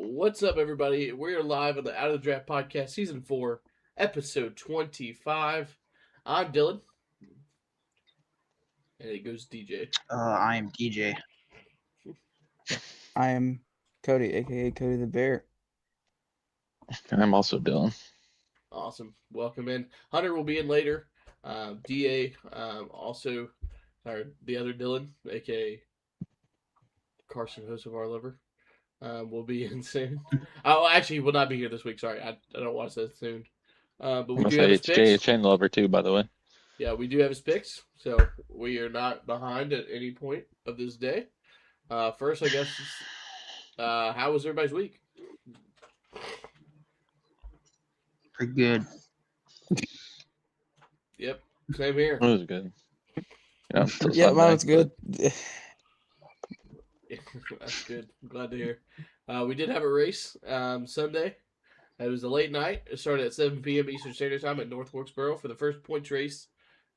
What's up, everybody? We're live on the Out of the Draft Podcast, Season 4, Episode 25. I'm Dylan. And it goes DJ. I am DJ. I am Cody, aka Cody the Bear. And I'm also Dylan. Awesome. Welcome in. Hunter will be in later. DA, also, the other Dylan, aka Carson, host of Our Lover, will be in soon. Oh, actually, he will not be here this week. Sorry, I don't want to say it soon. But we do have his It's picks. Chain Lover too, by the way. Yeah, we do have his picks, so we are not behind at any point of this day. First, I guess, how was everybody's week? Pretty good. Yep, same here. It was good. Yeah, mine was good. That's good. I'm glad to hear. We did have a race Sunday. It was a late night. It started at 7 p.m. Eastern Standard Time at North Wilkesboro for the first points race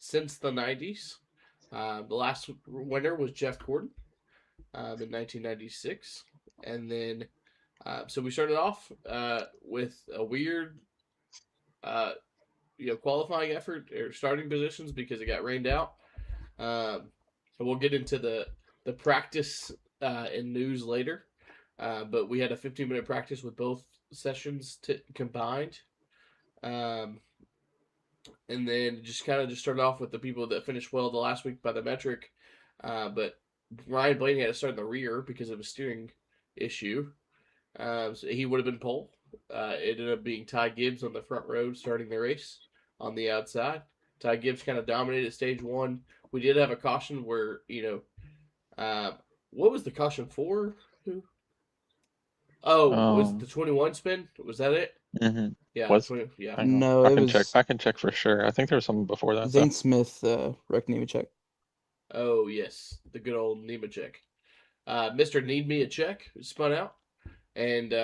since the 90s. The last winner was Jeff Gordon in 1996. And then, so we started off with a weird, qualifying effort or starting positions because it got rained out. And we'll get into the practice in news later. But we had a 15-minute practice with both sessions combined. And then just started off with the people that finished well the last week by the metric. But Ryan Blaney had to start in the rear because of a steering issue. So he would have been pole. It ended up being Ty Gibbs on the front row starting the race on the outside. Ty Gibbs kind of dominated stage one. We did have a caution where, what was the caution for? Who? Oh, was it the 21 spin? Was that it? Mm-hmm. Yeah. Was 20, yeah. No, I it can was check. I can check for sure. I think there was something before that. Zane Smith, wrecked Nemechek. Oh, yes. The good old Nemechek. Mr. Need Me a Check spun out. And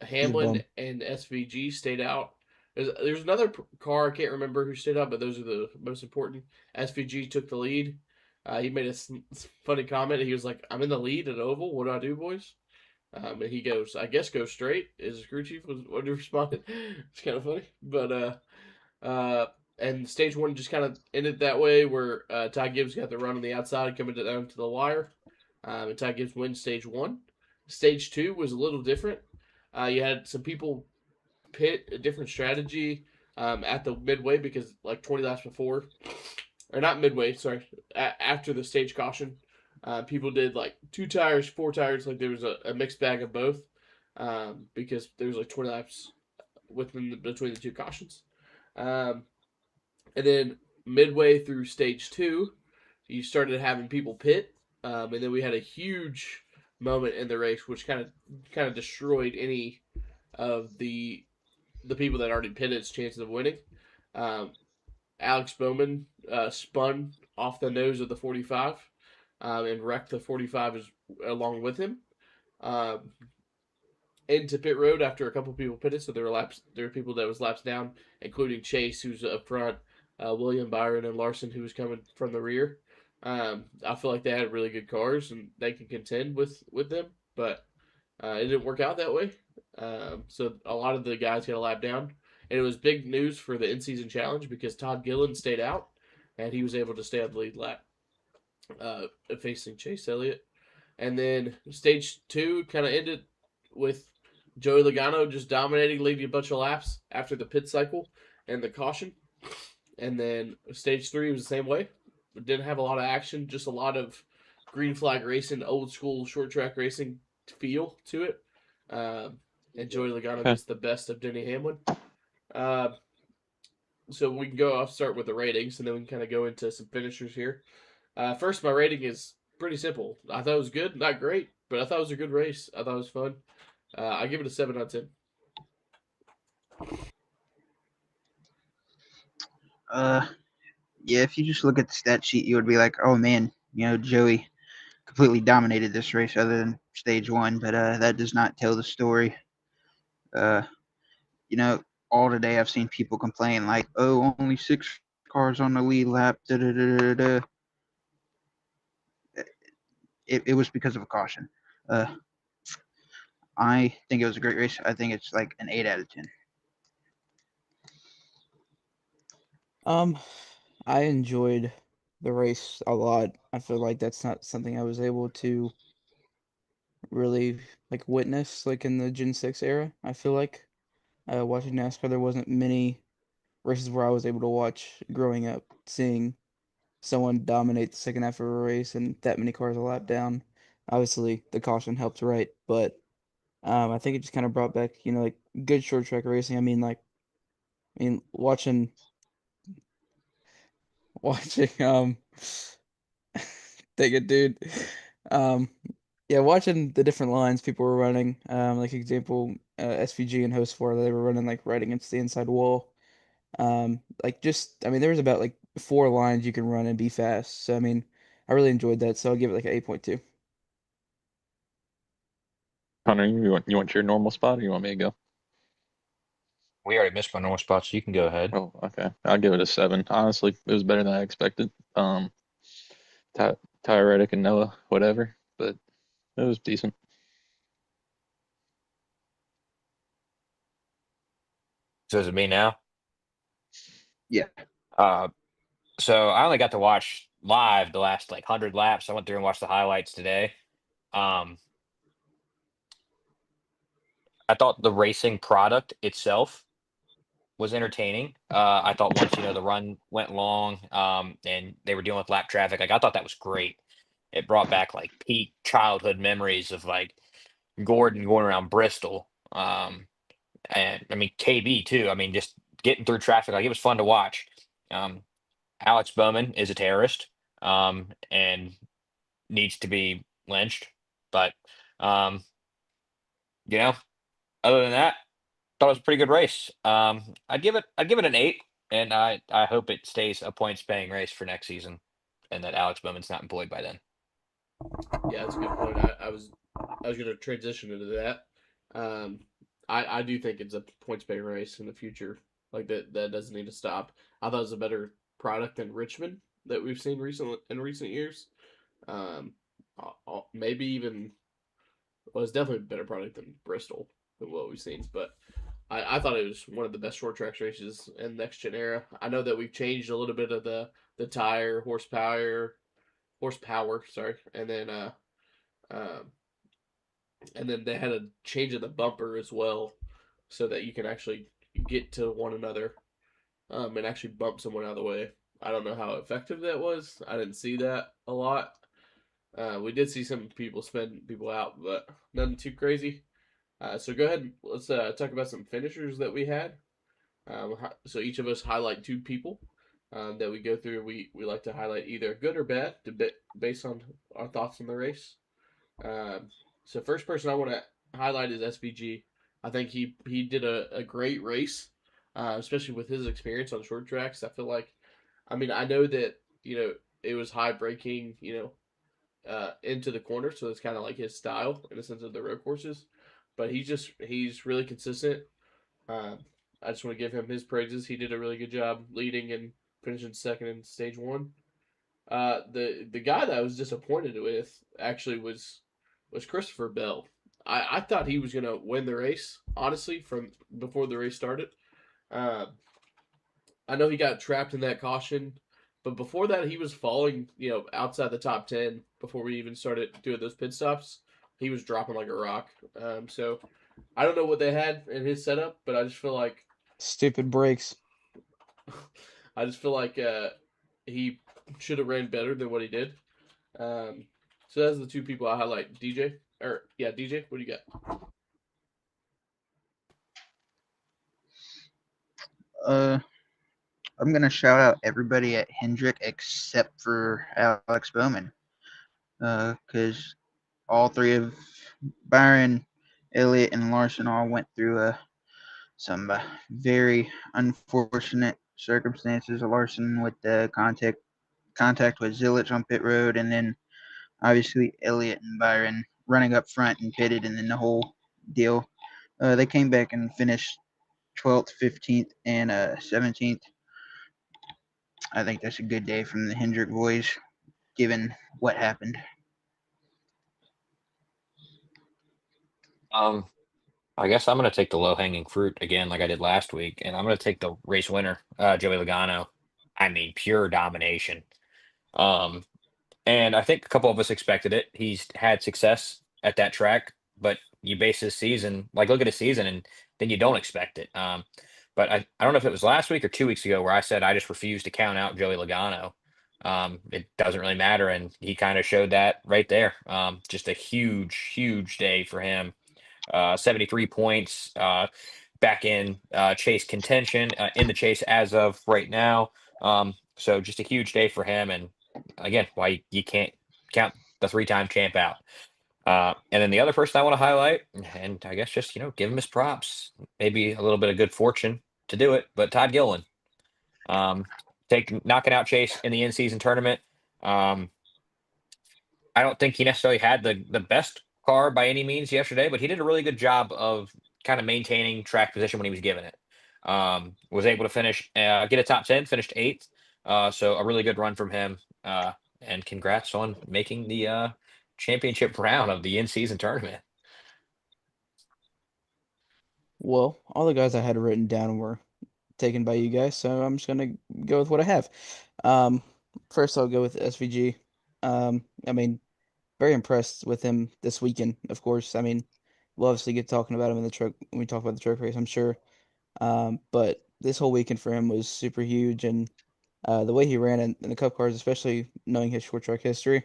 Hamlin and SVG stayed out. There's another car, I can't remember who stayed out, but those are the most important. SVG took the lead. He made a funny comment. He was like, "I'm in the lead at Oval. What do I do, boys?" And he goes, "I guess go straight." His crew chief was what he responded. It's kind of funny, but and stage one just kind of ended that way, where Ty Gibbs got the run on the outside coming down to the wire, and Ty Gibbs wins stage one. Stage two was a little different. You had some people pit a different strategy at the midway because like 20 laps before, or not midway, sorry, after the stage caution, people did like 2 tires, 4 tires, like there was a mixed bag of both because there was like 20 laps between the two cautions. And then midway through stage two, you started having people pit, and then we had a huge moment in the race which kind of destroyed any of the people that already pitted chances of winning. Alex Bowman spun off the nose of the 45 and wrecked the 45 along with him into pit road after a couple people pitted. So there were people that was laps down, including Chase, who's up front, William Byron, and Larson, who was coming from the rear. I feel like they had really good cars and they can contend with them, but it didn't work out that way. So a lot of the guys got a lap down. And it was big news for the in-season challenge because Todd Gillen stayed out, and he was able to stay on the lead lap facing Chase Elliott. And then stage two kind of ended with Joey Logano just dominating, leading a bunch of laps after the pit cycle and the caution. And then stage three was the same way. It didn't have a lot of action, just a lot of green flag racing, old school short track racing feel to it. And Joey Logano gets the best of Denny Hamlin. So we can I'll start with the ratings, and then we can kind of go into some finishers here. First, my rating is pretty simple. I thought it was good, not great, but I thought it was a good race. I thought it was fun. I give it a 7 out of 10. Yeah, if you just look at the stat sheet, you would be like, oh man, Joey completely dominated this race other than stage one, but that does not tell the story. All today I've seen people complain like, oh, only 6 cars on the lead lap, da-da-da-da-da. It was because of a caution. I think it was a great race. I think it's like an 8 out of 10. I enjoyed the race a lot. I feel like that's not something I was able to really like witness like in the Gen 6 era. I feel like watching NASCAR, there wasn't many races where I was able to watch growing up, seeing someone dominate the second half of a race and that many cars a lap down. Obviously, the caution helped, right? But I think it just kind of brought back, like good short track racing. I mean, watching, take it, dude. Um, yeah, watching the different lines people were running. Like example, SVG and Host 4, they were running like right against the inside wall. There was about like 4 lines you can run and be fast. So, I mean, I really enjoyed that. So I'll give it like an 8.2. Connor, you want your normal spot, or you want me to go? We already missed my normal spot, so you can go ahead. Oh, okay. I'll give it a 7. Honestly, it was better than I expected. Ty Reddick and Noah, whatever, but it was decent. So is it me now? Yeah. So I only got to watch live the last like 100 laps. I went through and watched the highlights today. Um, I thought the racing product itself was entertaining. I thought once the run went long, and they were dealing with lap traffic, like I thought that was great. It brought back like peak childhood memories of like Gordon going around Bristol. And I mean KB too. I mean just getting through traffic, like it was fun to watch. Um, Alex Bowman is a terrorist, and needs to be lynched. But um, you know, other than that, thought it was a pretty good race. I'd give it an 8, and I hope it stays a points paying race for next season, and that Alex Bowman's not employed by then. Yeah, that's a good point. I was going to transition into that. Um, I do think it's a points pay race in the future. Like that doesn't need to stop. I thought it was a better product than Richmond that we've seen in recent years. Um, maybe even it's definitely a better product than Bristol than what we've seen. But I thought it was one of the best short track races in next gen era. I know that we've changed a little bit of the tire horsepower, sorry, um, and then they had a change of the bumper as well, so that you can actually get to one another, and actually bump someone out of the way. I don't know how effective that was. I didn't see that a lot. We did see some people spin people out, but nothing too crazy. So go ahead. Let's talk about some finishers that we had. So each of us highlight 2 people that we go through. We like to highlight either good or bad, based on our thoughts on the race. Um, so first person I want to highlight is SVG. I think he did a great race, especially with his experience on short tracks. I feel like, I mean, I know that it was high braking, into the corner, so it's kind of like his style in the sense of the road courses. But he's really consistent. Um, I just want to give him his praises. He did a really good job leading and finishing second in stage one. The guy that I was disappointed with actually was Christopher Bell. I thought he was gonna win the race, honestly, from before the race started. Uh, I know he got trapped in that caution, but before that he was falling, outside the top 10 before we even started doing those pit stops. He was dropping like a rock. So I don't know what they had in his setup, but I just feel like Stupid brakes. he should have ran better than what he did. So that's the 2 people I highlight. DJ, what do you got? Uh, I'm gonna shout out everybody at Hendrick except for Alex Bowman, because all 3 of Byron, Elliott, and Larson all went through some very unfortunate circumstances. Larson with the contact with Zilich on pit road, and then obviously Elliott and Byron running up front and pitted, and then the whole deal. They came back and finished 12th, 15th, and 17th. I think that's a good day from the Hendrick boys, given what happened. I guess I'm going to take the low hanging fruit again, like I did last week, and I'm going to take the race winner, Joey Logano. I mean, pure domination. Um, and I think a couple of us expected it. He's had success at that track, but you base his season, like look at his season, and then you don't expect it. But I don't know if it was last week or 2 weeks ago where I said I just refuse to count out Joey Logano. It doesn't really matter, and he kind of showed that right there. Just a huge, huge day for him. 73 points, back in chase contention, in the chase as of right now. So just a huge day for him. And again, why you can't count the 3-time champ out. And then the other person I want to highlight, and I guess just, give him his props, maybe a little bit of good fortune to do it, but Todd Gilliland, knocking out Chase in the in-season tournament. Um, I don't think he necessarily had the best car by any means yesterday, but he did a really good job of kind of maintaining track position when he was given it. Was able to get a top 10, finished eighth. So a really good run from him. And congrats on making the championship round of the in-season tournament. Well, all the guys I had written down were taken by you guys, so I'm just gonna go with what I have. Um, First I'll go with SVG. I mean, very impressed with him this weekend, of course. I mean, we'll obviously get talking about him in the truck when we talk about the truck race, I'm sure. But this whole weekend for him was super huge, and the way he ran in the Cup cars, especially knowing his short track history,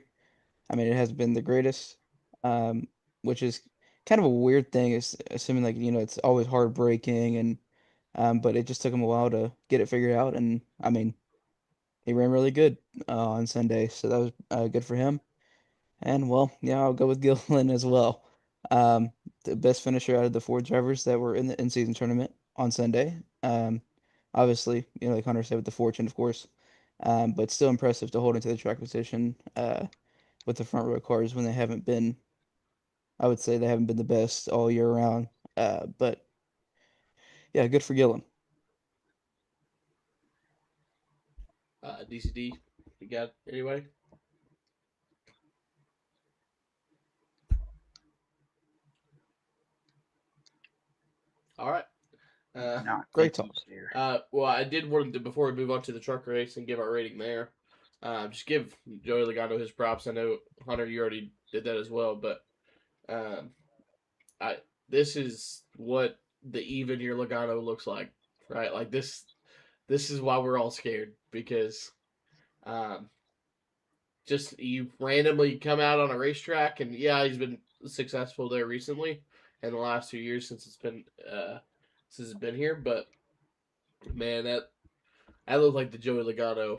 I mean, it has been the greatest, um, which is kind of a weird thing, is assuming like it's always hard braking and but it just took him a while to get it figured out, and I mean, he ran really good on Sunday, so that was good for him. And well, yeah, I'll go with Gilliland as well. Um, the best finisher out of the four drivers that were in the in-season tournament on Sunday. Obviously, like Hunter said, with the fortune, of course, but still impressive to hold into the track position with the front row cars when they haven't been. I would say they haven't been the best all year round. But yeah, good for Gillen. DCD, you got anybody? All right. Not Great thinking talk. here. Well, I did want to, before we move on to the truck race and give our rating there, just give Joey Logano his props. I know, Hunter, you already did that as well, but um, I this is what the even year Logano looks like, right? Like this is why we're all scared, because um, just you randomly come out on a racetrack, and yeah, he's been successful there recently in the last 2 years since it's been here, but man, that looked like the Joey Logano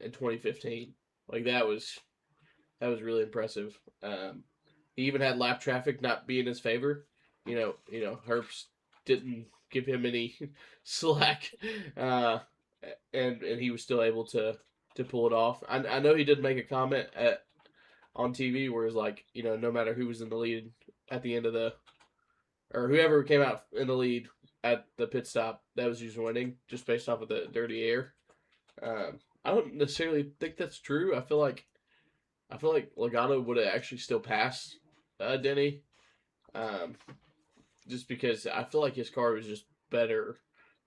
in 2015. Like that was really impressive. He even had lap traffic not be in his favor. Herbst didn't give him any slack, uh, and he was still able to pull it off. I know he did make a comment on TV where it's like, no matter who was in the lead at the end of or whoever came out in the lead at the pit stop, that was usually winning, just based off of the dirty air. I don't necessarily think that's true. I feel like Logano would have actually still passed Denny, um, just because I feel like his car was just better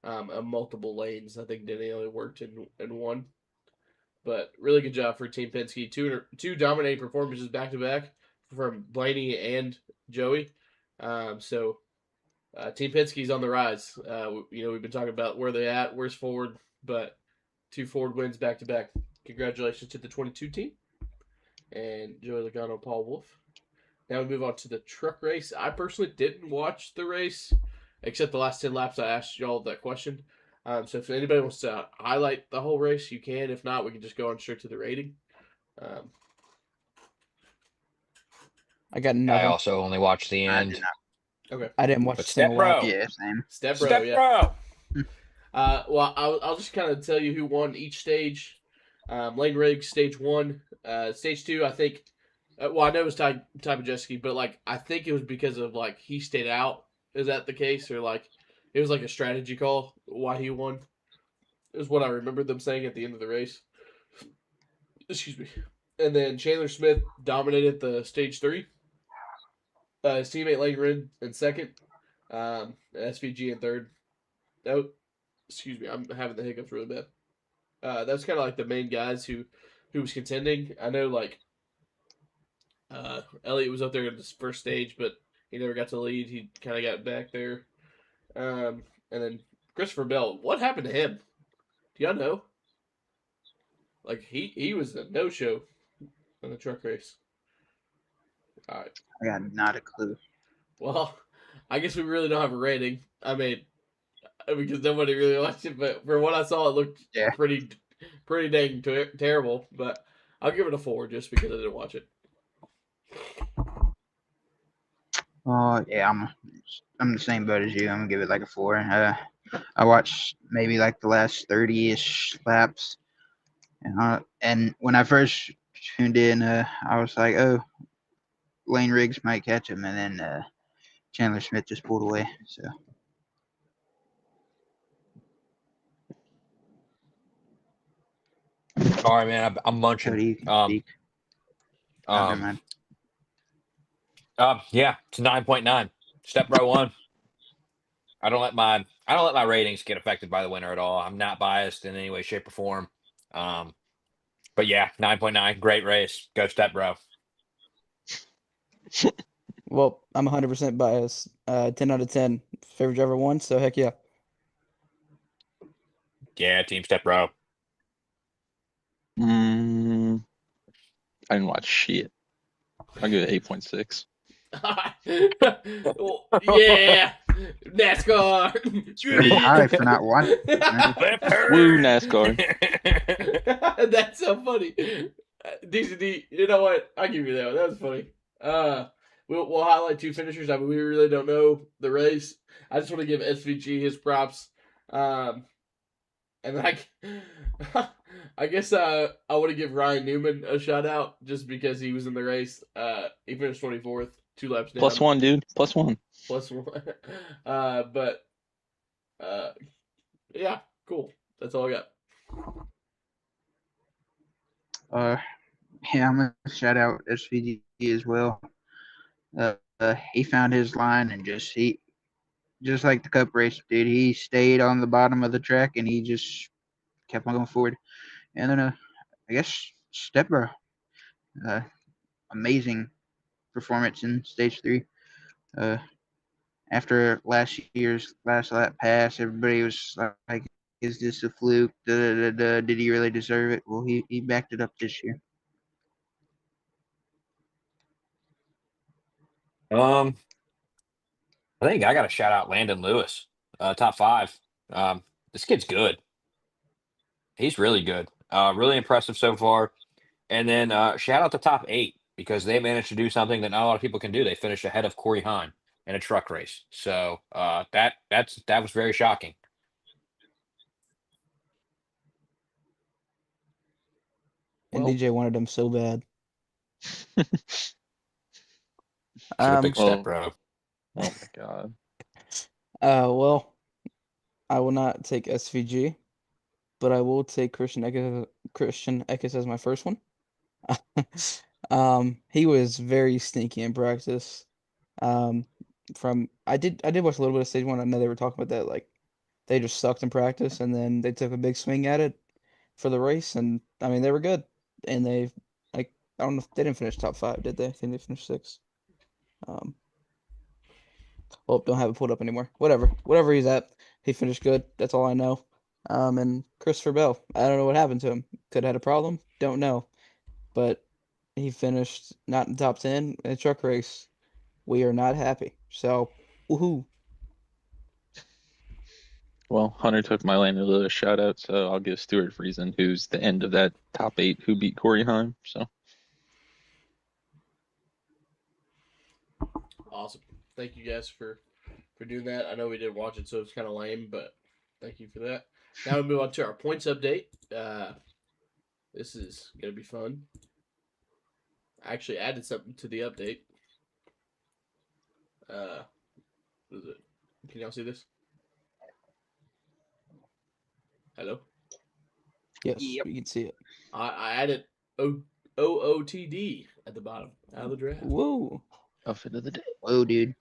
on multiple lanes. I think Denny only worked in one, but really good job for Team Penske. Two dominating performances back to back from Blaney and Joey. So Team Penske's on the rise. We've been talking about where they at, where's Ford, but two Ford wins back to back. Congratulations to the 22 team and Joey Logano, Paul Wolf. Now we move on to the truck race. I personally didn't watch the race, except the last 10 laps. I asked y'all that question. So if anybody wants to highlight the whole race, you can. If not, we can just go on straight to the rating. Um, I got I nothing. also only watched the I end. did not. okay. I didn't watch a But single Step lap. Bro. Yeah, same. Step Bro, Step yeah. Bro. Well, I'll just kind of tell you who won each stage. Lane Riggs, stage one. Stage two, I think. Well, I know it was Ty Majeski, but I think it was because of he stayed out. Is that the case, or it was like a strategy call why he won? Is what I remember them saying at the end of the race. Excuse me. And then Chandler Smith dominated the stage three. His teammate Lane Rid in second. SVG in third. Oh, excuse me, I'm having the hiccups really bad. That's kind of like the main guys who was contending. I know like Elliott was up there in this first stage, but he never got to the lead. He kind of got back there. And then Christopher Bell, what happened to him? Do y'all know? Like he was a no show in the truck race. All right. I got not a clue. Well, I guess we really don't have a rating. I mean, because nobody really watched it, but for what I saw, it looked pretty dang terrible. But I'll give it a 4 just because I didn't watch it. Oh yeah, I'm the same boat as you. I'm gonna give it like a 4. I watched maybe like the last 30-ish laps, and when I first tuned in, I was like, oh, Lane Riggs might catch him, and then Chandler Smith just pulled away. So Sorry, man. I'm how munching. do you speak? Never mind. Yeah, it's a 9.9. Step bro 1. I don't let my ratings get affected by the winner at all. I'm not biased in any way, shape, or form. But yeah, 9.9. Great race. Go Step bro. Well, I'm 100% biased. 10 out of 10. Favorite driver 1, so heck yeah. Yeah, Team Step bro. I didn't watch shit. I'll give it 8.6. Well, yeah, NASCAR. It's pretty high for not watching. Woo, NASCAR. That's so funny. DCD, you know what? I'll give you that one. That was funny. We'll highlight 2 finishers. I mean, we really don't know the race. I just want to give SVG his props. And like, I guess I want to give Ryan Newman a shout out just because he was in the race. He finished 24th, 2 laps down. +1, dude. +1. +1. But yeah, cool. That's all I got. Yeah, I'm gonna shout out SVG as well. He found his line and just like the Cup race, dude. He stayed on the bottom of the track and he just kept on going forward. And then I guess Stepper, amazing performance in stage 3. After last year's last lap pass, everybody was like, "Is this a fluke? Did he really deserve it?" Well, he backed it up this year. I think I got to shout out Landon Lewis, top 5. This kid's good. He's really good. Really impressive so far. And then shout out the top 8 because they managed to do something that not a lot of people can do. They finished ahead of Corey Hahn in a truck race. So that was very shocking. And Well, DJ wanted him so bad. He's a big well, step, bro. oh my god. Well, I will not take SVG, but I will take Christian Eckes as my first one. He was very stinky in practice. I did watch a little bit of stage 1. I know they were talking about that, like they just sucked in practice and then they took a big swing at it for the race, and I mean they were good. And they like I don't know if they didn't finish top 5, did they? I think they finished 6. Well, don't have it pulled up anymore. Whatever he's at, he finished good. That's all I know. And Christopher Bell, I don't know what happened to him. Could have had a problem. Don't know. But he finished not in the top 10 in a truck race. We are not happy. So, woohoo. Well, Hunter took my Landon Lewis shout out, so I'll give Stuart Friesen, who's the end of that top 8 who beat Corey Heim. So Awesome. Thank you guys for doing that. I know we didn't watch it, so it's kind of lame, but thank you for that. Now we move on to our points update. This is gonna be fun. I actually added something to the update. What is it? Can y'all see this? Hello? Yes, Yep. you can see it. I added OOTD at the bottom. Out of the draft. Whoa. outfit of the day. whoa, dude.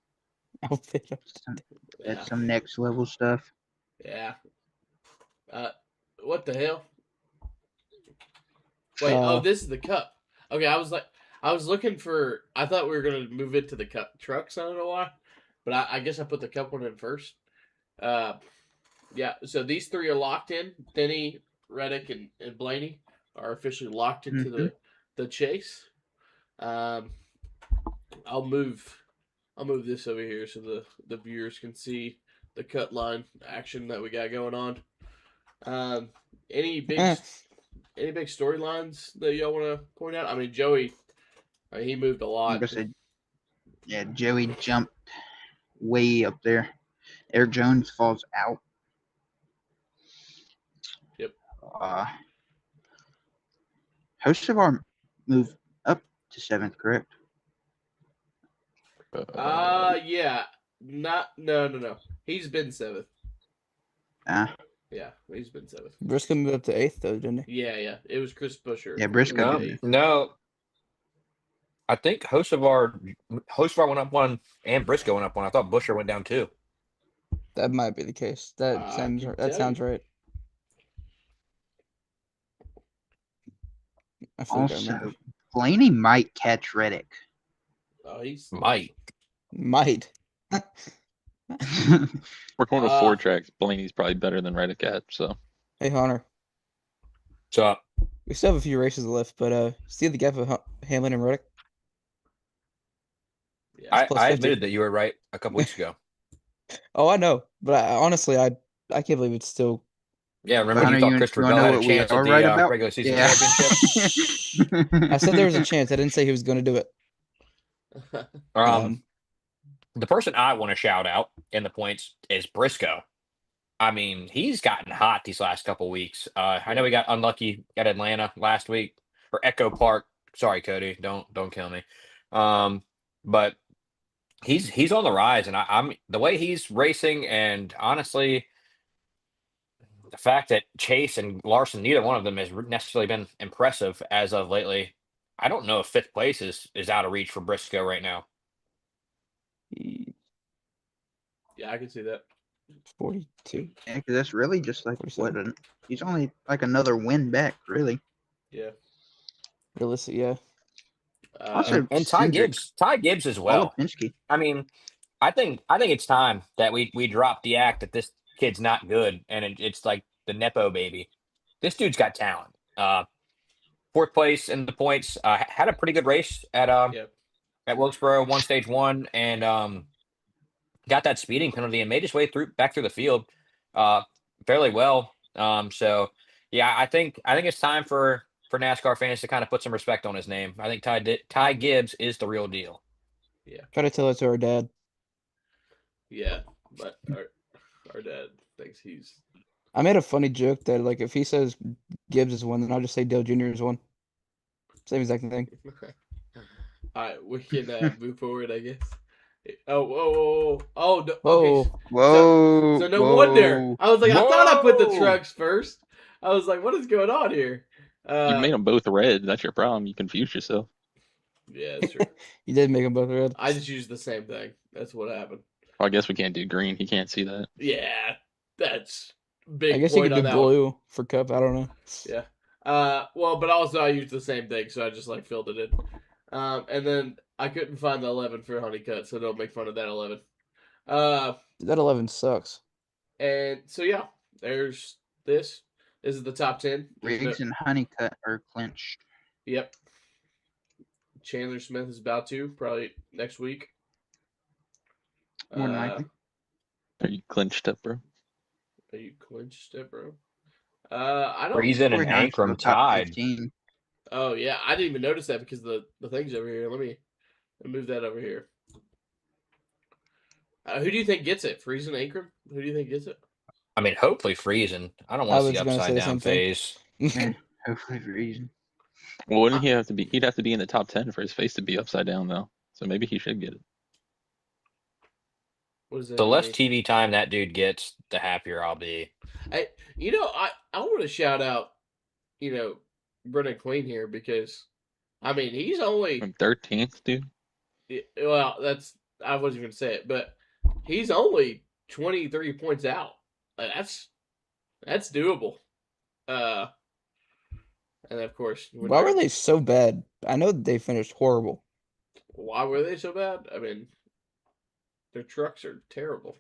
outfit. Yeah. That's some next level stuff. Yeah. What the hell? Wait. Oh, this is the cup. Okay, I was looking for. I thought we were gonna move into the cup trucks. I don't know why, but I guess I put the cup one in first. Yeah. So these three are locked in. Denny, Reddick, and Blaney are officially locked into the chase. Um, I'll move. I'll move this over here so the viewers can see the cut line action that we got going on. Any big storylines that y'all want to point out? I mean, Joey, he moved a Like I lot. said, yeah, Joey jumped way up there. Eric Jones falls out. Yep. Hocevar moved up to 7th, correct? Yeah. No. He's been 7th. Yeah, he's been 7th. Briscoe moved up to 8th though, didn't he? Yeah. It was Chris Busher. Yeah, Briscoe No, did. no. I think Hocevar went up one and Briscoe went up one. I thought Busher went down 2. That might be the case. That sounds right. I feel like I Also, remember. Blaney might catch Reddick. Oh, he's Might. We're going to 4 tracks. Blaney's probably better than Reddick at, so. Hey Hunter, So we still have a few races left, but see the gap of Hamlin and Reddick. Yeah. plus I 50. admitted that you were right a couple weeks ago. Oh, I know, but honestly, I can't believe it's still. Yeah, remember Hunter, you thought you Christopher wanna Bell know had a what we chance are at the right about? regular season Yeah. championship? I said there was a chance. I didn't say he was going to do it. The person I want to shout out in the points is Briscoe. I mean, he's gotten hot these last couple weeks. I know he got unlucky at Atlanta last week or Echo Park. Sorry, Cody, don't kill me. But he's on the rise, and I'm the way he's racing, and honestly, the fact that Chase and Larson, neither one of them has necessarily been impressive as of lately. I don't know if 5th place is out of reach for Briscoe right now. Yeah, I can see that. 42. Yeah, because that's really just like 47. he's only like another win back, really. Yeah. Realistic, yeah. Also, And Ty Cindric, Gibbs as well. Lipinski. I mean, I think it's time that we drop the act that this kid's not good and it's like the nepo baby. This dude's got talent. 4th place in the points. Had a pretty good race at Wilkesboro, won stage 1, and got that speeding penalty and made his way back through the field fairly well. So yeah, I think it's time for NASCAR fans to kind of put some respect on his name. I think Ty Gibbs is the real deal. Yeah. Try to tell it to our dad. Yeah, but our dad thinks he's. I made a funny joke that like if he says Gibbs is one, then I'll just say Dale Jr. is one. Same exact thing. All right, we can move forward, I guess. Oh, no, Whoa. okay. Whoa. So no wonder. I was like, I thought I put the Whoa. trucks first. I was like, what is going on here? You made them both red. That's your problem. You confused yourself. Yeah, that's true. You did make them both red. I just used the same thing. That's what happened. Well, I guess we can't do green. He can't see that. Yeah, that's big. I guess you point could on do that blue one. for cup. I don't know. Yeah. Well, but also I used the same thing, so I just like filled it in. And then I couldn't find the 11 for Honeycutt, so don't make fun of that 11. That 11 sucks. And so yeah, there's this. This is the top 10. Riggs and Honeycutt are clinched. Yep. Chandler Smith is about to probably next week. More than likely. Are you clinched up, bro? Are you clinched it, bro? I don't. Friesen and Corey Heim's Ankrum top tied. 15. Oh yeah, I didn't even notice that because the thing's over here. Let me move that over here. Who do you think gets it? Friesen, Ankrum? Who do you think gets it? I mean, hopefully Friesen. I don't want to see upside down phase. Man, hopefully for reason. Well, wouldn't he have to be? He'd have to be in the top 10 for his face to be upside down, though. So maybe he should get it. What does that The less mean? TV time that dude gets, the happier I'll be. I want to shout out, Brennan Queen here because, I mean, he's only 13th, dude. well. That's I wasn't going to say it, but he's only 23 points out. That's doable. And of course, when Why were they're they so bad? I know they finished horrible. why were they so bad? I mean, their trucks are terrible.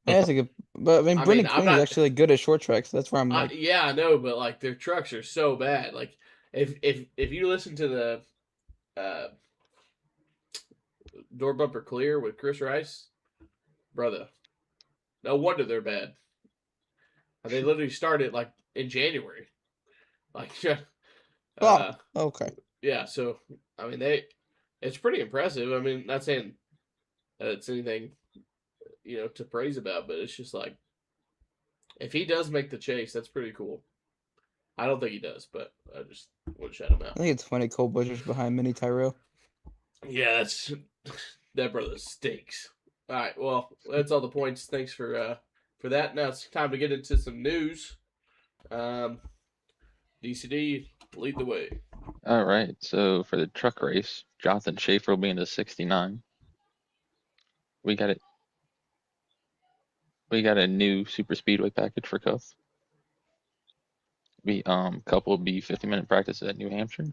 Yeah, it's a good, but I mean, I mean, Brendan I'm Queen is not. actually like, good at short tracks. That's where I'm like, Yeah, I know, but like their trucks are so bad. Like if you listen to the uh, door bumper clear with Chris Rice, brother, no wonder they're bad. They literally started like in January. Like, oh, uh, okay. yeah. So I mean, it's pretty impressive. I mean, not saying it's anything to praise about, but it's just like if he does make the chase, that's pretty cool. I don't think he does, but I just want to shout him I out. think it's funny Cole Bush's behind Mini Tyrell. Yeah, that's that brother stinks. All right, well, that's all the points. Thanks for that. Now it's time to get into some news. DCD, lead the way. All right. So for the truck race, Jonathan Schaefer will be in the 69. We got it. We got a new super speedway package for Cuff. Cup will be 50-minute practice at New Hampshire.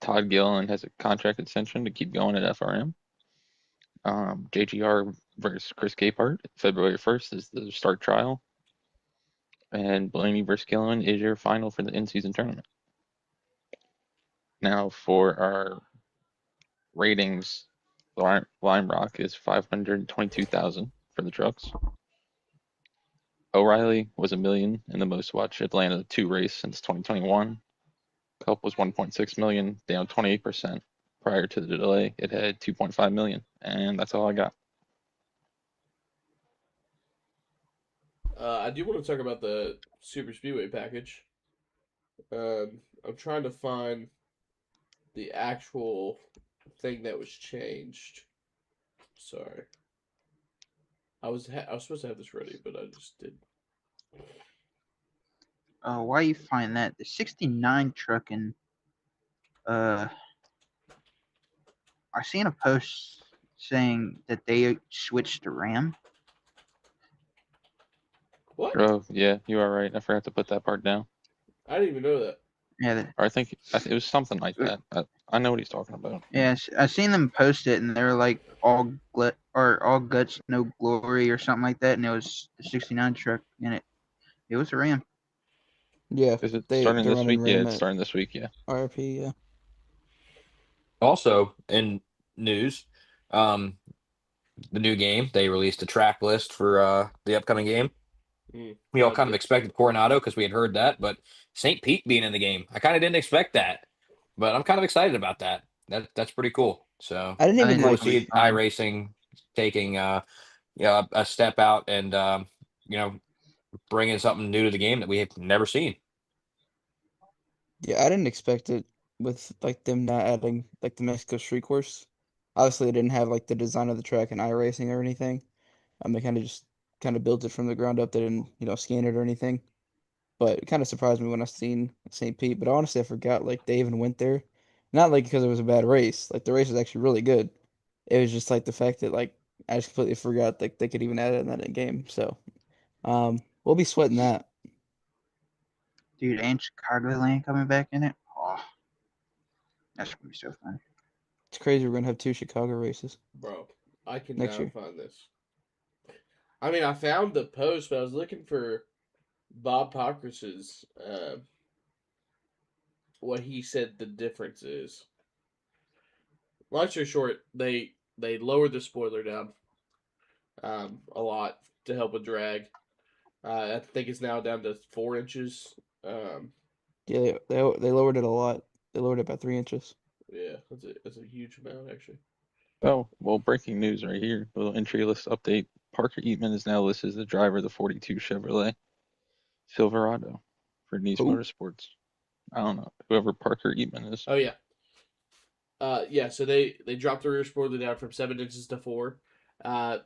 Todd Gillen has a contract extension to keep going at FRM. JGR versus Chris Capehart, February 1st is the start trial. And Blaney versus Gillen is your final for the in-season tournament. Now for our ratings, Lime Rock is 522,000 for the trucks. O'Reilly was $1 million in the most watched Atlanta 2 race since 2021. Cup was 1.6 million, down 28%. Prior to the delay, it had 2.5 million, and that's all I got. I do want to talk about the Super Speedway package. I'm trying to find the actual thing that was changed. Sorry, I was supposed to have this ready, but I just didn't. Why you find that the 69 truck and I seen a post saying that they switched to Ram. What? Oh, yeah, you are right. I forgot to put that part down. I didn't even know that. Yeah, Or I think it was something like that. I know what he's talking about. yes, I seen them post it, and they were like all guts, no glory, or something like that, and it was the 69 truck, and it was a Ram. Yeah, Is it starting they're this running week? Yeah, Ram it's at starting this week. Yeah. RP. Yeah, Also, in news, um, the new game they released a track list for the upcoming game. We all kind of expected Coronado because we had heard that, but St. Pete being in the game, I kind of didn't expect that, but I'm kind of excited about that. That's pretty cool. So I didn't I even think cool like. to that'd be see fun. iRacing taking a step out and you know bringing something new to the game that we have never seen. Yeah, I didn't expect it with like them not adding like the Mexico Street Course. Obviously, it didn't have like the design of the track and iRacing or anything. They kind of built it from the ground up. They didn't scan it or anything. But it kind of surprised me when I seen St. Pete. But honestly, I forgot like they even went there. Not like because it was a bad race. Like the race was actually really good. It was just like the fact that like I just completely forgot like they could even add it in that game. So we'll be sweating that. Dude, and Chicagoland coming back in it. Oh, that's gonna be so fun. It's crazy we're gonna have 2 Chicago races Bro, I next cannot year. find this. I mean, I found the post, but I was looking for Bob Pockrass's what he said the difference is. Long story short, they lowered the spoiler down a lot to help with drag. I think it's now down to 4 inches. Yeah, they lowered it a lot. They lowered it by 3 inches. Yeah, that's a huge amount actually. Oh, well, breaking news right here. Little entry list update. Parker Eatman is now listed as the driver of the 42 Chevrolet Silverado for Nice Who? Motorsports. I don't know. Whoever Parker Eatman is. Oh yeah. Yeah, so they dropped the rear spoiler down from 7 inches to 4, uh,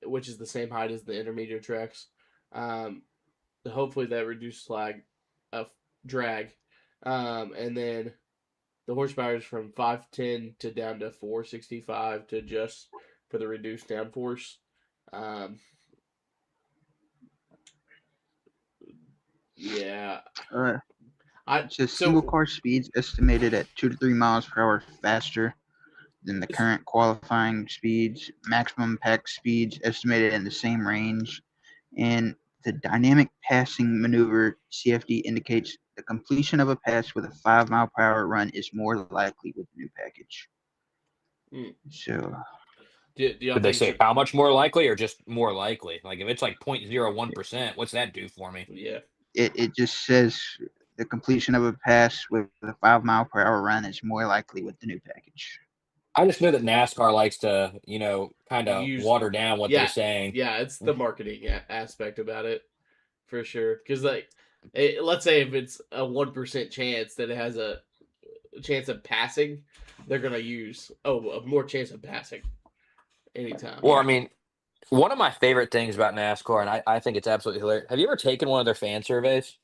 which is the same height as the intermediate tracks. Um, hopefully that reduces lag of drag. And then the horsepower is from 510 to down to 465 to adjust for the reduced downforce. Yeah, Uh, I it says so single car speeds estimated at 2 to 3 miles per hour faster than the current qualifying speeds. Maximum pack speeds estimated in the same range. And the dynamic passing maneuver CFD indicates the completion of a pass with a 5 mile per hour run is more likely with the new package. So, do y'all Did they think say how much more likely or just more likely? Like if it's like 0.01%, what's that do for me? yeah. it just says the completion of a pass with a 5 mile per hour run is more likely with the new package. I just know that NASCAR likes to, kind of Use water down what they're saying. Yeah, it's the marketing aspect about it for sure. Because let's say if it's a 1% chance that it has a chance of passing, they're gonna use a more chance of passing anytime. Well, I mean, one of my favorite things about NASCAR, and I think it's absolutely hilarious. Have you ever taken one of their fan surveys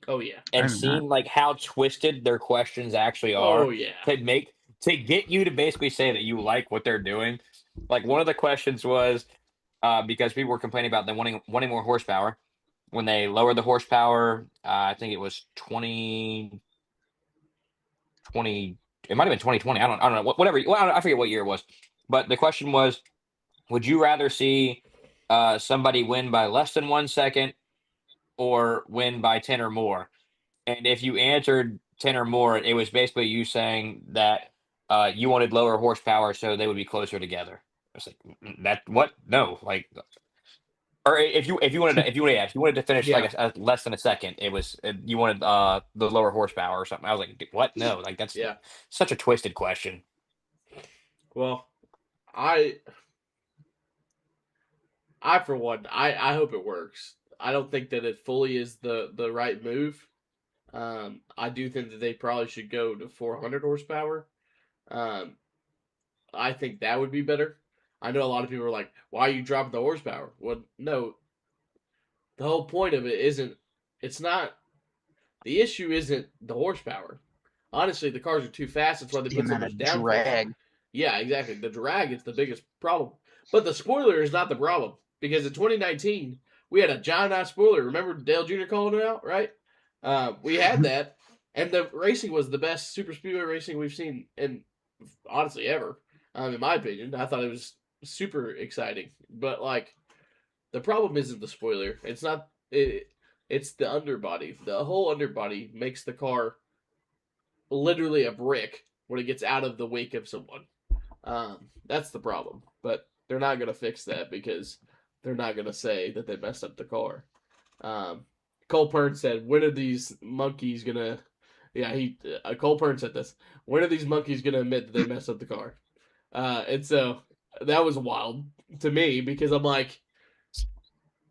Oh yeah. I and have not. seen like how twisted their questions actually Oh are yeah. to get you to basically say that you like what they're doing? Like one of the questions was because people were complaining about them wanting more horsepower. When they lowered the horsepower, I think it was 2020. It might have been 2020. I don't know. Whatever. Well, I forget what year it was. But the question was, would you rather see somebody win by less than 1 second or win by 10 or more? And if you answered 10 or more, it was basically you saying that you wanted lower horsepower so they would be closer together. I was like, that what? No, like, or if you wanted to finish Yeah. like a less than a second, it was you wanted the lower horsepower or something. I was like, what? No, like that's Yeah. such a twisted question. Well, I for one, I hope it works. I don't think that it fully is the right move. I do think that they probably should go to 400 horsepower. Um, I think that would be better. I know a lot of people are like, "Why are you dropping the horsepower?" Well, no, the whole point of it isn't. It's not. The issue isn't the horsepower. Honestly, the cars are too fast. That's why they The put so amount much of downforce. drag. Yeah, exactly. The drag is the biggest problem. But the spoiler is not the problem. Because in 2019, we had a giant ass spoiler. Remember Dale Jr. calling it out, right? We had that. And the racing was the best super speedway racing we've seen in honestly ever. In my opinion, I thought it was super exciting. But like, the problem isn't the spoiler. It's not. It's the underbody. The whole underbody makes the car literally a brick when it gets out of the wake of someone. That's the problem. But they're not going to fix that because they're not going to say that they messed up the car. Cole Pern said, "When are these monkeys going to?" Yeah, Cole Pern said this. When are these monkeys going to admit that they messed up the car? And so that was wild to me because I'm like,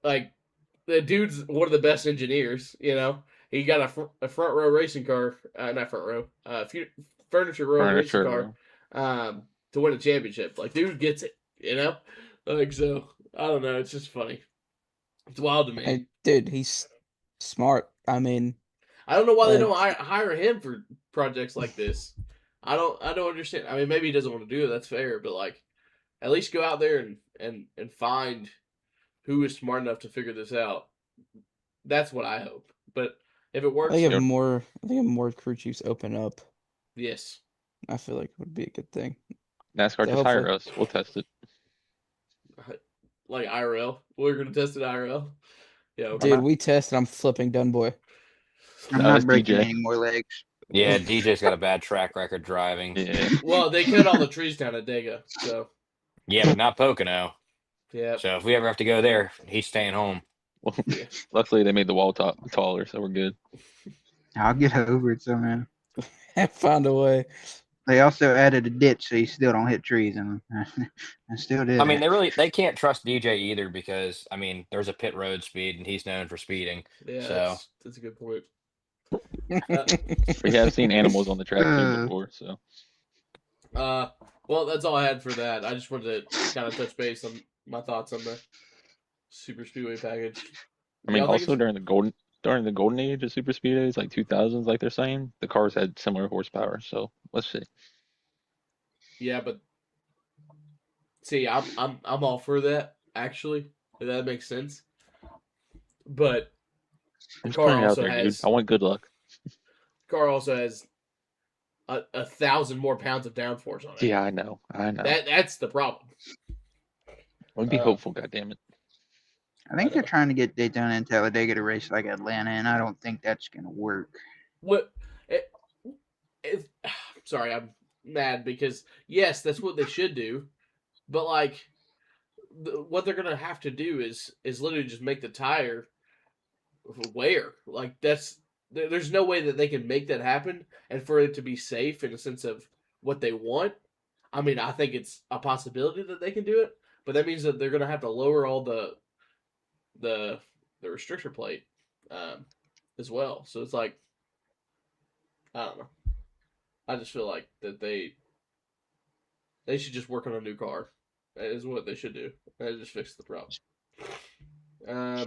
the dude's one of the best engineers. He got a front row racing car, not front row, furniture row racing car, to win a championship. Like, dude gets it. Like, so I don't know. It's just funny. It's wild to me. Dude, he's smart. I mean, I don't know why they uh, don't hire him for projects like this. I don't understand. I mean, maybe he doesn't want to do it. That's fair, but like, at least go out there and find who is smart enough to figure this out. That's what I hope. But if it I works, think if more crew chiefs open up, yes. I feel like it would be a good thing. NASCAR, So just hire hopefully- us. We'll test it. Like IRL. We're gonna test it IRL. Yeah. Why Dude, not? we tested. I'm flipping Dunboy. I'm No, not it's breaking DJ. any more legs. Yeah, DJ's got a bad track record driving. Yeah. Well, they cut all the trees down at Dega, so Yeah, but not Pocono. yeah. So if we ever have to go there, he's staying home. Well, Yeah. luckily they made the wall taller, so we're good. I'll get over it somehow. Found a way. They also added a ditch so you still don't hit trees, and I still did I mean, it. they can't trust DJ either because I mean, there's a pit road speed and he's known for speeding. Yeah, So that's a good point. We have seen animals on the track too Uh. before, so Well, that's all I had for that. I just wanted to kind of touch base on my thoughts on the super speedway package. I mean, Y'all think also it's- during the during the golden age of super speedways, like 2000s, like they're saying, the cars had similar horsepower. So let's see. Yeah, but see, I'm all for that actually. If that makes sense. But I'm just car putting it out also there, dude. has I want good luck. car also has a thousand more pounds of downforce on it. Yeah, I know. I know. That's the problem. I'd be hopeful, goddammit. I think they're trying to get Daytona and Talladega to race like Atlanta, and I don't think that's going to work. What? Sorry, I'm mad because yes, that's what they should do, but like, what they're gonna have to do is literally just make the tire wear. Like there's no way that they can make that happen, and for it to be safe in the sense of what they want. I mean, I think it's a possibility that they can do it, but that means that they're gonna have to lower all the the restrictor plate as well. So it's like I don't know. I just feel like that they should just work on a new car. That is what they should do. That just fix the problem.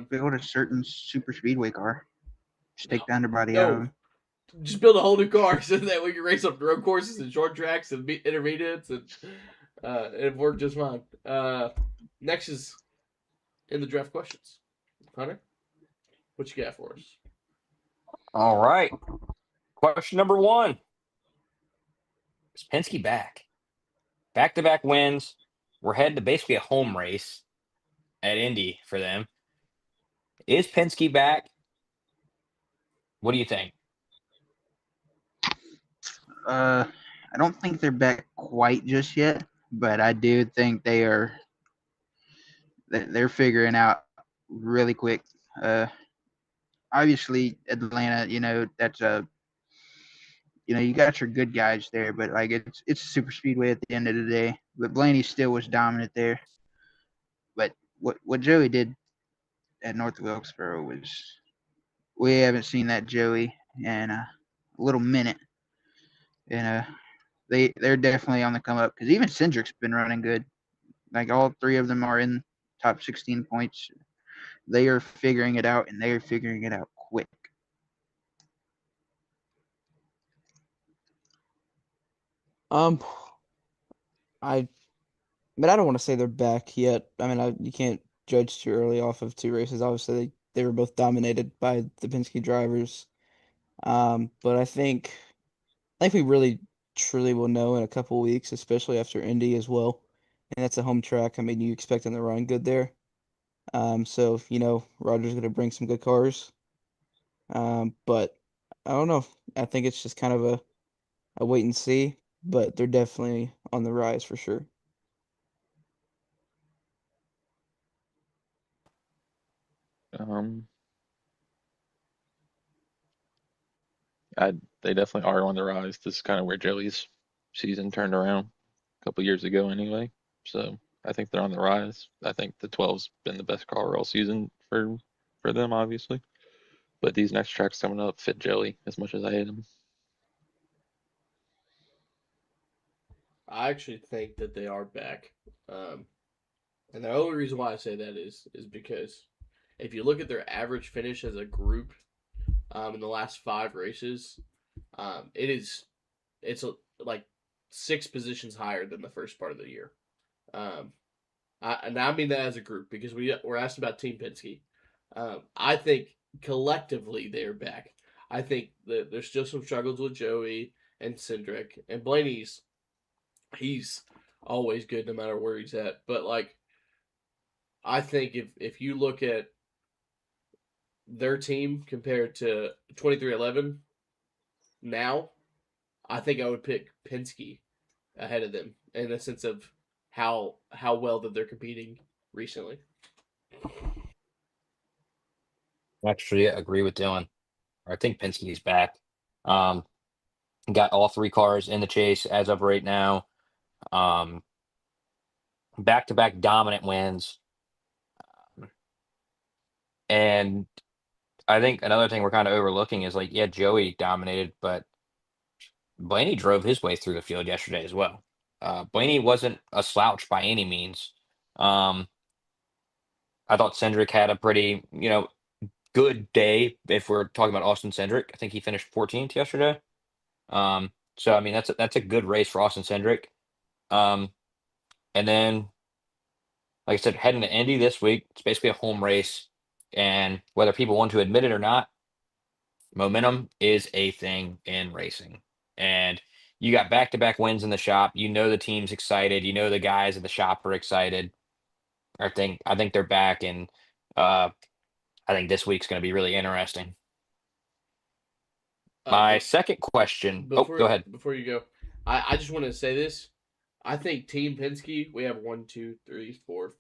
Build a certain super speedway car. Just take the underbody out of No, them. just build a whole new car so that we can race on road courses and short tracks and intermediates and it worked just fine. Next is in the draft questions. Hunter, what you got for us? All right. Question number 1. Is Penske back? Back-to-back wins. We're heading to basically a home race at Indy for them. Is Penske back? What do you think? I don't think they're back quite just yet, but I do think they're figuring out really quick. Obviously Atlanta, that's you got your good guys there, but like it's a super speedway at the end of the day. But Blaney still was dominant there. But what Joey did at North Wilkesboro was we haven't seen that Joey in a little minute, and they're definitely on the come up because even Cindric's been running good. Like all three of them are in top 16 points. They are figuring it out, and they are figuring it out quick. I but I don't want to say they're back yet. I mean, you can't judge too early off of 2 races. Obviously, they were both dominated by the Penske drivers. But I think we really truly will know in a couple weeks, especially after Indy as well. And that's a home track. I mean, you expect them to run good there. So Roger's going to bring some good cars. But I don't know. I think it's just kind of a wait and see. But they're definitely on the rise for sure. Um, they definitely are on the rise. This is kind of where Joey's season turned around a couple years ago, anyway. So I think they're on the rise. I think the 12's been the best car all season for them, obviously. But these next tracks coming up fit Joey as much as I hate him. I actually think that they are back, and the only reason why I say that is because if you look at their average finish as a group in the last 5 races, it's like 6 positions higher than the first part of the year. And I mean that as a group because we're asked about Team Penske. I think collectively they're back. I think that there's still some struggles with Joey and Cindric and Blaney's. He's always good no matter where he's at. But like, I think if you look at their team compared to 2311 now, I think I would pick Penske ahead of them in the sense of how well that they're competing recently. Actually, agree with Dylan. I think Penske's back. Got all 3 cars in the chase as of right now. Back-to-back dominant wins. And I think another thing we're kind of overlooking is like, yeah, Joey dominated, but Blaney drove his way through the field yesterday as well. Blaney wasn't a slouch by any means. I thought Cindric had a pretty, good day if we're talking about Austin Cindric. I think he finished 14th yesterday. So I mean that's a good race for Austin Cindric. And then, like I said, heading to Indy this week, it's basically a home race, and whether people want to admit it or not, momentum is a thing in racing. And you got back-to-back wins in the shop. You know the team's excited. You know the guys in the shop are excited. I think they're back, and uh, I think this week's going to be really interesting. My But second question. Oh, before go ahead. before you go, I just want to say this. I think Team Penske, we have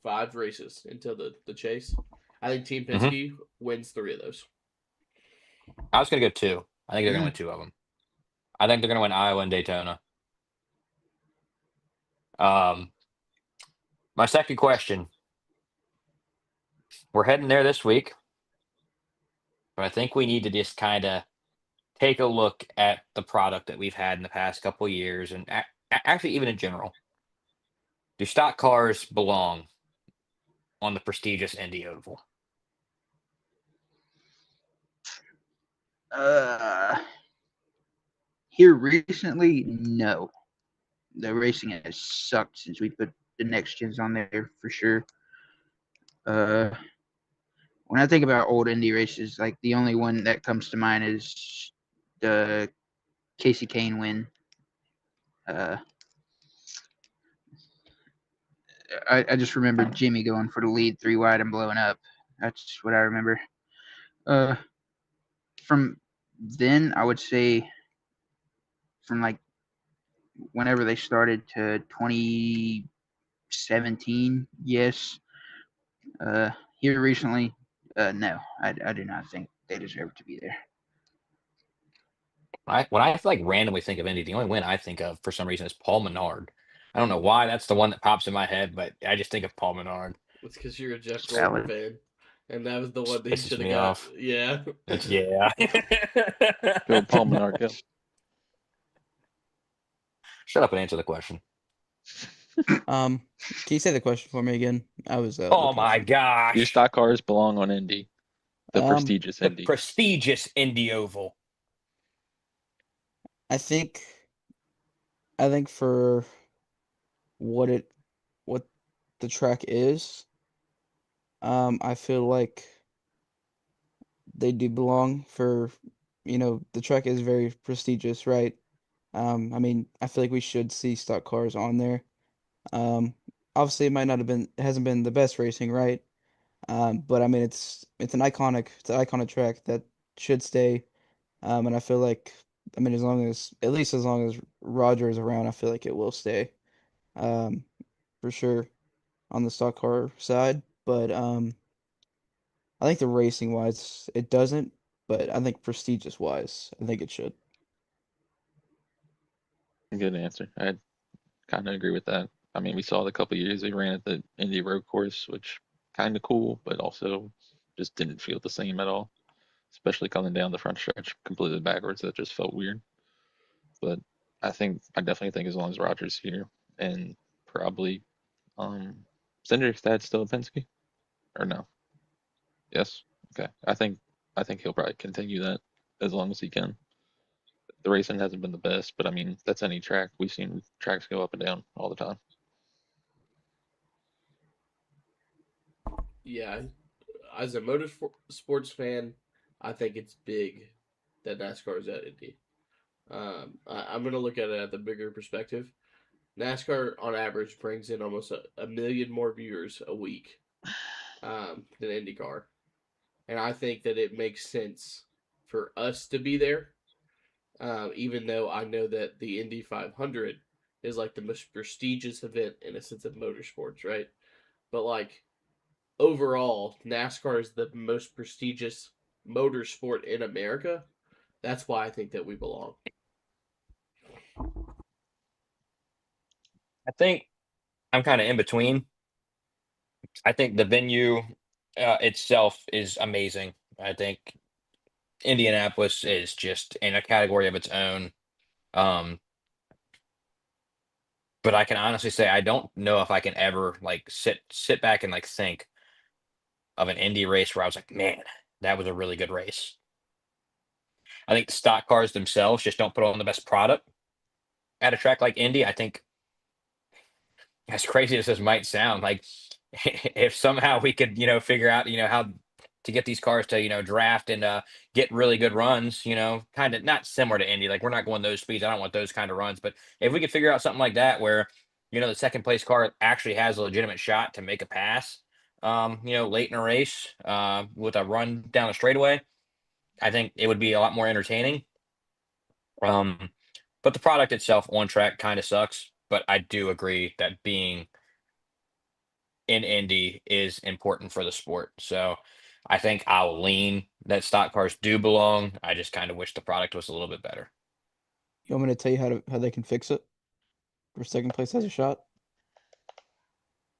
5 races until the chase. I think Team Mhm. Penske wins 3 of those. I was going to go 2. I think they're going to Mm. win 2 of them. I think they're going to win Iowa and Daytona. My second question. We're heading there this week, but I think we need to just kind of take a look at the product that we've had in the past couple years, and actually even in general. Do stock cars belong on the prestigious Indy Oval? Uh, Here recently, no. The racing has sucked since we put the next gens on there for sure. Uh, when I think about old Indy races, like the only one that comes to mind is the Casey Kane win. Uh, I just remember Jimmy going for the lead 3 wide and blowing up. That's what I remember. Uh, from then, I would say from like whenever they started to 2017, yes. Here recently, no, I do not think they deserve to be there. When I like randomly think of Indy, the only win I think of for some reason is Paul Menard. I don't know why that's the one that pops in my head, but I just think of Paul Menard. It's because you're a Jeff It's Gordon valid. fan, and that was the one Just that he pisses should have me got. off. Yeah. Yeah. Go Paul Menard, go. Shut up and answer the question. Can you say the question for me again? I was Oh looking at my something. Do gosh. stock cars belong on Indy? The Um, prestigious The Indy. prestigious Indy Oval. I think for what it what the track is, I feel like they do belong for, the track is very prestigious, right? I mean, I feel like we should see stock cars on there. Um, Obviously, it hasn't been the best racing, right? But I mean, it's an iconic track that should stay. And I feel like, I mean, at least as long as Roger is around, I feel like it will stay. Um, for sure on the stock car side, but I think the racing wise, it doesn't. But I think prestigious wise, I think it should. Good answer. I kind of agree with that. I mean, we saw the couple years they ran at the Indy Road Course, which kind of cool, but also just didn't feel the same at all. Especially coming down the front stretch completely backwards, that just felt weird. But I definitely think as long as Rogers here, and probably Cindric's dad still at Penske or no? Yes. Okay. I think he'll probably continue that as long as he can. The racing hasn't been the best, but I mean that's any track. We've seen tracks go up and down all the time. Yeah. As a motorsports fan, I think it's big that NASCAR is at Indy. I'm going to look at it at the bigger perspective. NASCAR, on average, brings in almost a million more viewers a week than IndyCar. And I think that it makes sense for us to be there, even though I know that the Indy 500 is like the most prestigious event in a sense of motorsports, right? But like overall, NASCAR is the most prestigious motorsport in America. That's why I think that we belong. I think I'm kind of in between. I think the venue itself is amazing. I think Indianapolis is just in a category of its own. Um, but I can honestly say I don't know if I can ever like sit back and like think of an Indy race where I was like, man, that was a really good race. I think the stock cars themselves just don't put on the best product at a track like Indy. I think, as crazy as this might sound, like if somehow we could, figure out, how to get these cars to, draft and get really good runs, kind of not similar to Indy. Like we're not going those speeds. I don't want those kind of runs. But if we could figure out something like that where, the second place car actually has a legitimate shot to make a pass, late in a race with a run down the straightaway, I think it would be a lot more entertaining. Um, but the product itself on track kind of sucks. But I do agree that being in Indy is important for the sport. So I think I'll lean that stock cars do belong. I just kind of wish the product was a little bit better. You want me to tell you how they can fix it? For second place has a shot.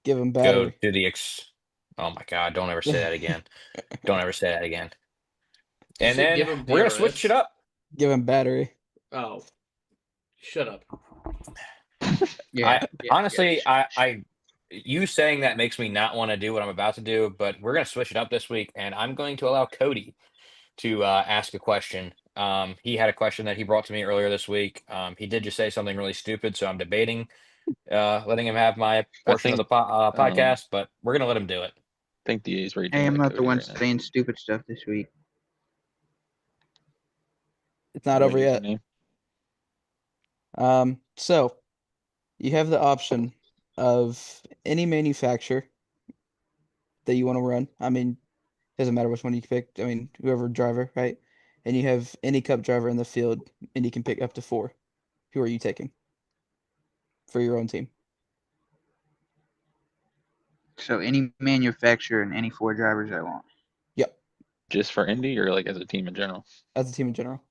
Give them Go battery. to the Oh my God! Don't ever say that again. Don't ever say that again. You And said then give them we're gonna switch it DRS. up. Give them battery. Oh, shut up. Yeah. I Yeah. honestly, Yeah. you saying that makes me not want to do what I'm about to do. But we're gonna switch it up this week, and I'm going to allow Cody to ask a question. He had a question that he brought to me earlier this week. He did just say something really stupid, so I'm debating letting him have my I portion of think the podcast, but we're gonna let him do it. DA's raging Hey, I'm at not the Cody one right now. saying stupid stuff this week. It's not Go over ahead, yet. username. So you have the option of any manufacturer that you want to run. I mean, doesn't matter which one you pick. I mean, whoever driver, right? And you have any cup driver in the field, and you can pick up to 4. Who are you taking for your own team? So any manufacturer and any 4 drivers I want. Yep, Just for Indy or like as a team in general? as a team in general,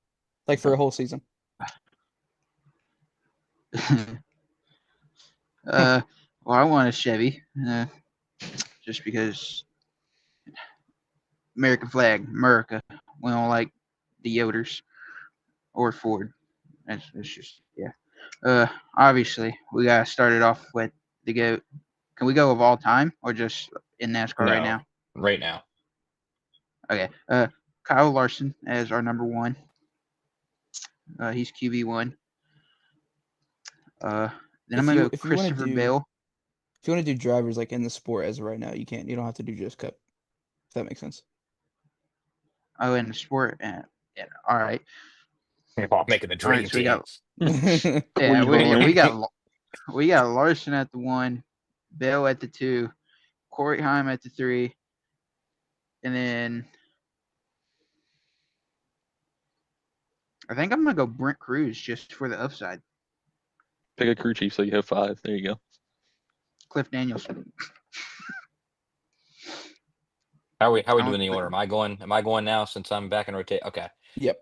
like for a whole season. Well, I want a Chevy, just because American flag, America. We don't like the Yoders or Ford. That's just yeah. Obviously we gotta start it off with the GOAT. Can we go of all time or just in NASCAR right No, now? right now. Okay. Kyle Larson as our number 1. He's QB1. Then I'm gonna go If you want to Christopher do Bell. if you want to do drivers like in the sport as of right now, you can't. You don't have to do just cup. If that makes sense. Oh, in the sport. Yeah. All right. Oh, making the All right. dream So we team. got yeah Cleveland. we got Larson at the 1, Bell at the 2, Corey Heim at the 3, and then I think I'm gonna go Brent Cruz just for the upside. Pick a crew chief so you have 5. There you go. Cliff Danielson. How are we I doing don't the order? think- Am I going now since I'm back in rotate? Okay. Yep.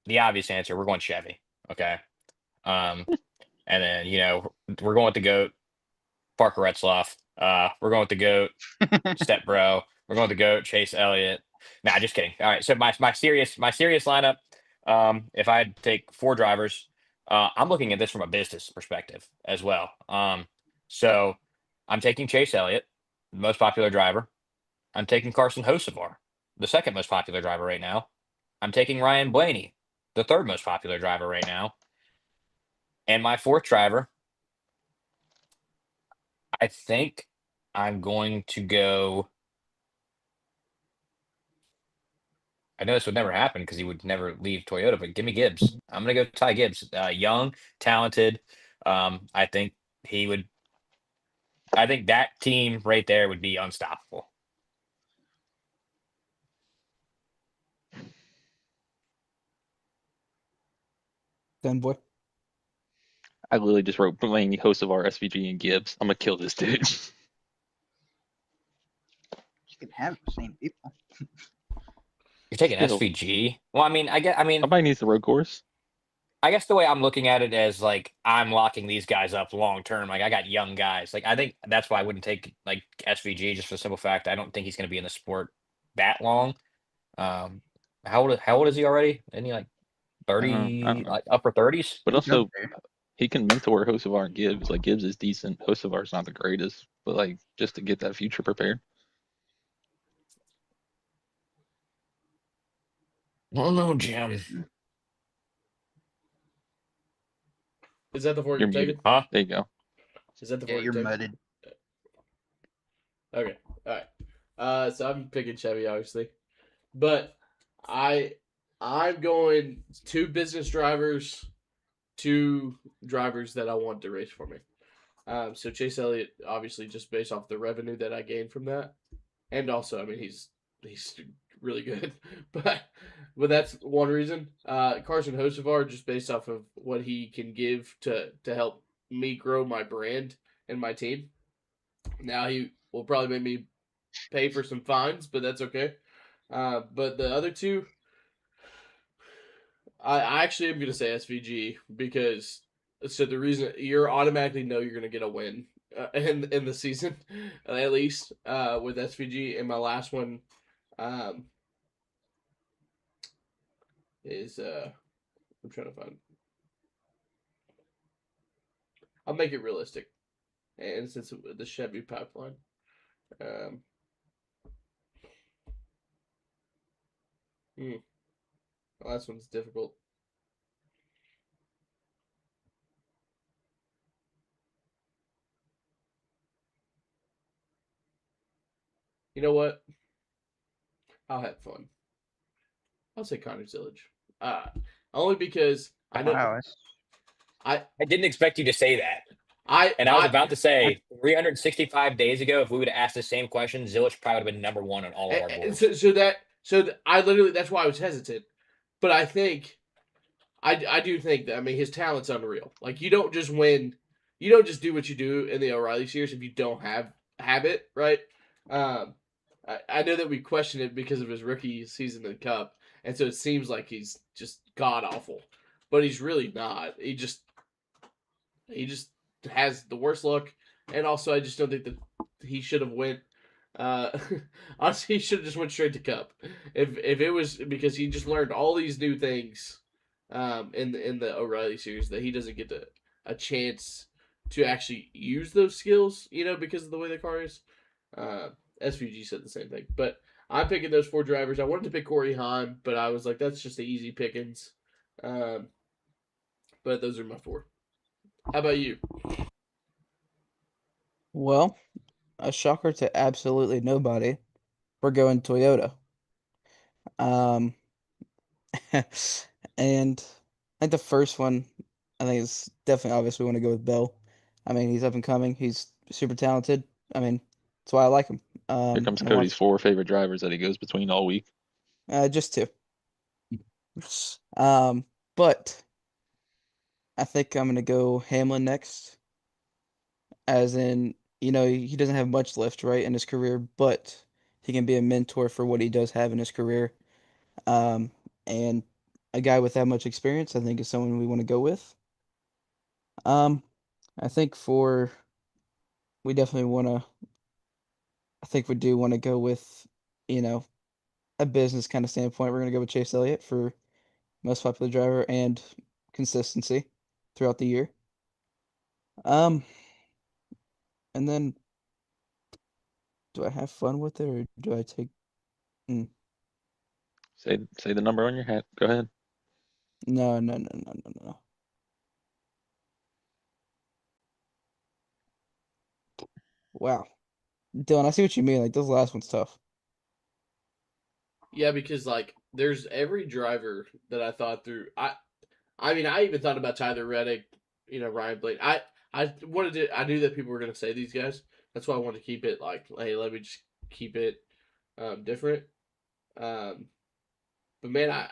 The obvious answer, we're going Chevy. Okay. And then, we're going with the GOAT, Parker Retzloff. We're going with the GOAT, Step Bro. We're going with the GOAT, Chase Elliott. Nah, just kidding. All right. So my serious lineup, if I had to take 4 drivers, I'm looking at this from a business perspective as well. So I'm taking Chase Elliott, the most popular driver. I'm taking Carson Hocevar, the second most popular driver right now. I'm taking Ryan Blaney, the third most popular driver right now. And my 4th driver, I think I'm going to go. I know this would never happen because he would never leave Toyota, but give me Gibbs. I'm going to go Ty Gibbs. Young, talented. I think he would. I think that team right there would be unstoppable. Then boy. I literally just wrote Blaney, host of our SVG, and Gibbs. I'm gonna kill this dude. You can have the same people. You're taking Still, SVG. Well, I mean, somebody needs the road course. I guess the way I'm looking at it is like I'm locking these guys up long term. Like I got young guys. Like I think that's why I wouldn't take like SVG just for the simple fact I don't think he's going to be in the sport that long. Um, how old is he already? Isn't he like I don't 30, know, like upper 30s? but He's up also there. he can mentor Hocevar and Gibbs. Like Gibbs is decent. Hocevar's not the greatest, but like just to get that future prepared. Oh no, Jim. Is that the four You're you're muted. taking? Huh? There you go. Is that the Yeah, four you're you're taking? mudded. Okay. All right. So I'm picking Chevy, obviously, but I I'm going two business drivers, two drivers that I want to race for me. So Chase Elliott, obviously, just based off the revenue that I gained from that, and also, I mean, he's really good, but that's one reason. Carson Hocevar, just based off of what he can give to help me grow my brand and my team. Now he will probably make me pay for some fines, but that's okay. But the other two, I actually am going to say SVG because so the reason you're automatically know you're going to get a win in the season at least with SVG. And my last one um, is I'm trying to find. I'll make it realistic, and since the Chevy pipeline, um, hmm, the last one's difficult. You know what? I'll have fun. I'll say Connor Zillage. Uh, only because I know Wow, that's I I didn't expect you to say that. I And I was I about to say 365 days ago, if we would have asked the same question, Zillich probably would have been number one on all of our and boards. so I literally that's why I was hesitant. But I think I do think that I mean his talent's unreal. Like you don't just win, you don't just do what you do in the O'Reilly series if you don't have it right. Um, I know that we question it because of his rookie season in the Cup, and so it seems like he's just god awful, but he's really not. He just has the worst luck, and also I just don't think that he should have went. Uh, Honestly, he should have just went straight to Cup. If it was because he just learned all these new things, in the O'Reilly series that he doesn't get a chance to actually use those skills, because of the way the car is. Uh, SVG said the same thing, but I'm picking those four drivers. I wanted to pick Corey Haim, but I was like, that's just the easy pickings. Um, but those are my four. How about you? Well, a shocker to absolutely nobody. We're going Toyota. Um, and I think the first one, I think it's definitely obvious we want to go with Bell. I mean, he's up and coming. He's super talented. I mean, that's why I like him. Here comes And I want Cody's four favorite drivers that he goes between all week. just two. Um, but I think I'm gonna go Hamlin next, as in, he doesn't have much left, right, in his career, but he can be a mentor for what he does have in his career. Um, and a guy with that much experience, I think, is someone we want to go with. Um, I think we definitely want to. I think we do want to go with, you know, a business kind of standpoint. We're gonna go with Chase Elliott for most popular driver and consistency throughout the year. Um, and then do I have fun with it or do I take? Mm, Say the number on your hat. Go ahead. no, no, no, no, no, no. Wow, Dylan, I see what you mean. Like this last one's tough. Yeah, because like there's every driver that I thought through. I mean, I even thought about Tyler Reddick, Ryan Blaney. I knew that people were gonna say these guys. That's why I wanted to keep it like, hey, let me just keep it different. Um, but man,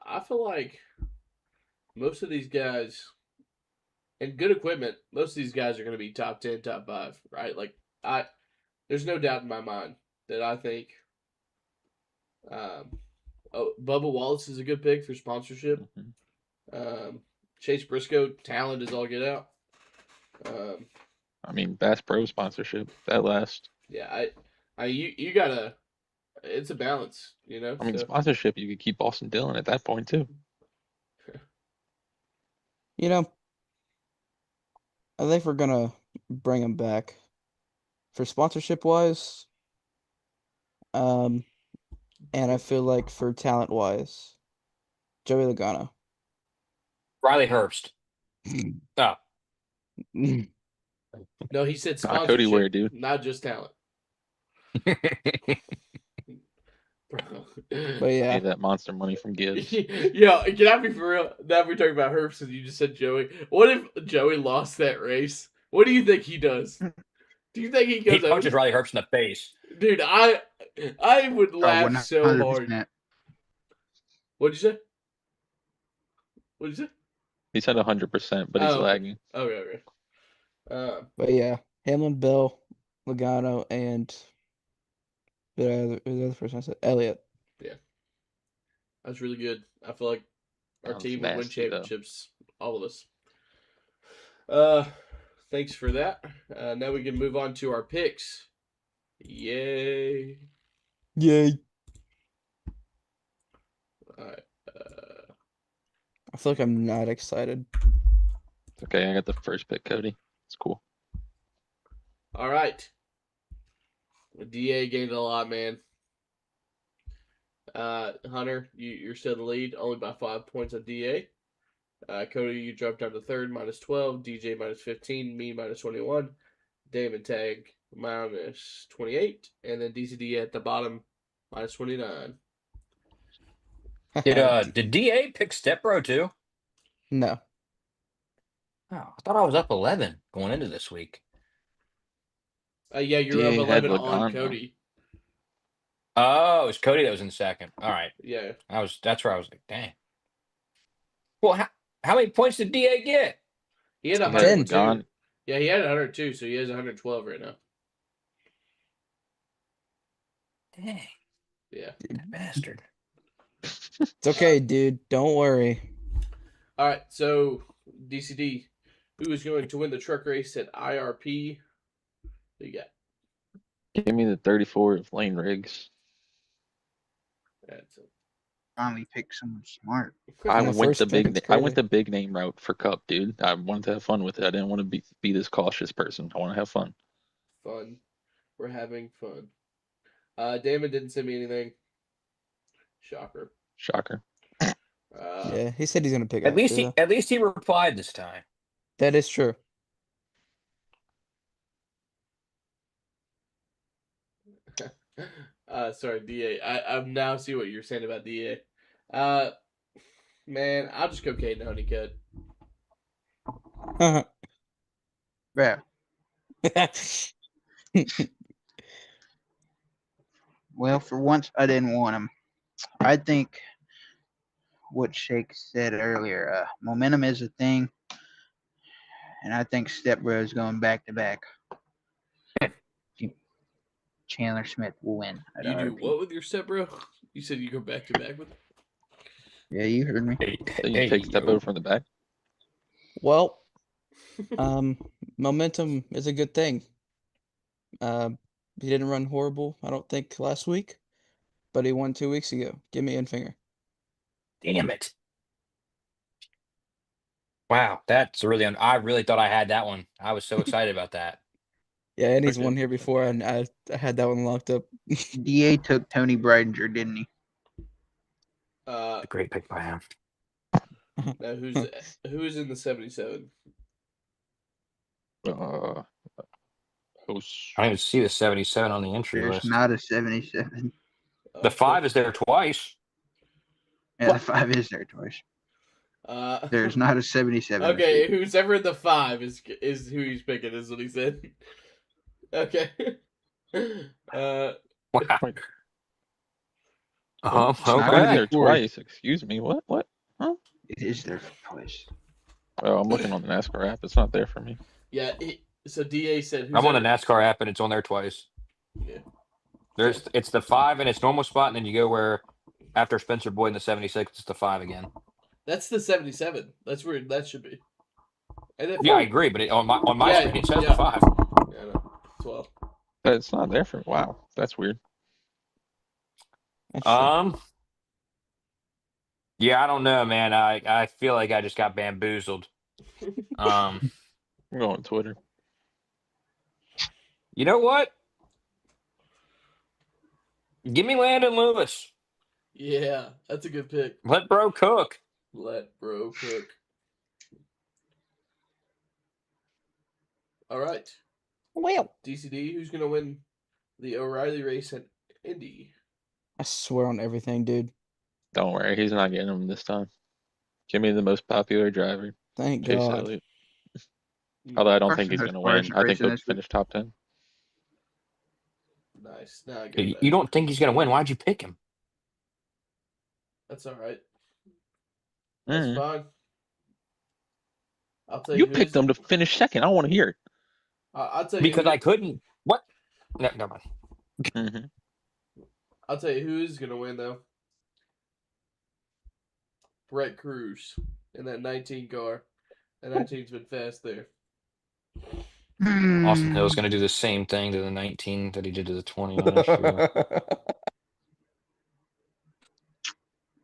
I feel like most of these guys and good equipment. Most of these guys are gonna be top 10, top 5, right? Like I, there's no doubt in my mind that I think um, Bubba Wallace is a good pick for sponsorship. Mhm. Um, Chase Briscoe, talent is all get out. Um, I mean, Bass Pro sponsorship that last. yeah, you gotta. It's a balance, I mean, So sponsorship. You could keep Austin Dillon at that point too. You know, I think we're gonna bring him back for sponsorship wise. Um, and I feel like for talent wise. Joey Logano. Riley Herbst. Oh, No, he said Not Cody Ware, sponsorship, dude. not just talent. But yeah, Pay that monster money from Gibbs. Yeah, can I be for real? Now we're talking about Herbst and you just said Joey. What if Joey lost that race? What do you think he does? Do you think he he goes punches over? Riley Herbst in the face. Dude, I would Oh, laugh so hard. 100%. What'd you say? What'd you say? He said 100%, but he's Oh, okay. lagging. Okay. but yeah, Hamlin, Bell, Logano, and the other person I said, Elliott. That's really good. I feel like our That was team would win nasty, though. championships. All of us. Thanks for that. Now we can move on to our picks. Yay! Yay! All right. I feel like I'm not excited. Okay, I got the first pick, Cody. It's cool. All right. DA gained a lot, man. Hunter, you're still in the lead, only by 5 points on DA. Cody, you dropped down to third, minus 12. DJ, minus 15. Me, minus 21. Damon Tag, minus 28. And then DCD at the bottom, minus 29. Did DA pick Stepbro too? No. Oh, I thought I was up 11 going into this week. Yeah, you're up DA had 11 on Logano. Cody. Oh, it was Cody that was in second. All right. Yeah. That's where I was like, dang. Well, how many points did DA get? He had He had 102. Logano. Yeah, he had 102, so he has 112 right now. Dang, Yeah. that bastard. It's okay, dude. Don't worry. All right, so DCD, who is going to win the truck race at IRP? Who you got? Give me the 34 of Lane Riggs. That's it. Finally picked someone smart. I On the went first the pick, big. it's I went crazy. the big name route for Cup, dude. I wanted to have fun with it. I didn't want to be this cautious person. I want to have fun. Fun. We're having fun. Damon didn't send me anything. Shocker. Shocker. Yeah, he said he's gonna pick At least after, he though. at least he replied this time. That is true. Sorry, DA. I now see what you're saying about DA. Man, I'll just go Kate and Honeycut. Yeah. Well, for once, I didn't want him. I think what Shake said earlier, momentum is a thing, and I think Stepbro is going back to back. Chandler Smith will win. At You do RP. what with your step, bro? You said you go back to back with. Yeah, you heard me. So you take step over from the back. Well, momentum is a good thing. He didn't run horrible, I don't think, last week, but he won 2 weeks ago. Give me in finger. Damn it. Wow, that's really I really thought I had that one. I was so excited about that. Yeah, and he's Okay. won here before, and I had that one locked up. DA took Tony Breidinger, didn't he? Uh, A great pick by him. now who's in the 77? Host. I don't even see the 77 on the entry There's list. not a 77. The 5 is there twice. Yeah, the 5 is there twice. There's not a 77. Okay, who's ever in the 5 is who he's picking, is what he said. Okay. Wow. It's not Why gonna is be there four. twice? Excuse me. What? It is there twice. Oh, I'm looking on the NASCAR app. It's not there for me. Yeah, so DA said who's I'm on the ever- NASCAR app and it's on there twice. Yeah. It's the 5 in its normal spot, and then you go where after Spencer Boyd in the 76, it's the 5 again. That's the 77. That's where that should be. And then Yeah, I agree, but on my Yeah, screen it says yeah. the 5. Yeah, no, 12. It's not there for. Wow, that's weird. That's true. Yeah, I don't know, man. I feel like I just got bamboozled. I'm going on Twitter. You know what? Give me Landon Lewis. Yeah, that's a good pick. Let bro cook. Let bro cook. All right. Well, DCD, who's going to win the O'Reilly race at Indy? I swear on everything, dude. Don't worry, he's not getting them this time. Give me the most popular driver, Thank Chase God. Elliott. Although I don't think Carson he's going to Hostbar win. isn't I think racing he'll this week. finish top 10. Nice. Now I get You that. don't think he's going to win? Why'd you pick him? That's all right. That's Mm. fine. I'll tell you You who picked is. him to finish second. I want to hear it. I'll tell you Because who. I couldn't. What? No, never mind. Mm-hmm. I'll tell you who is going to win though. Brett Cruz in that 19 car. That 19's been fast there. Austin Hill's Hmm. going to do the same thing to the 19 that he did to the 20 last year.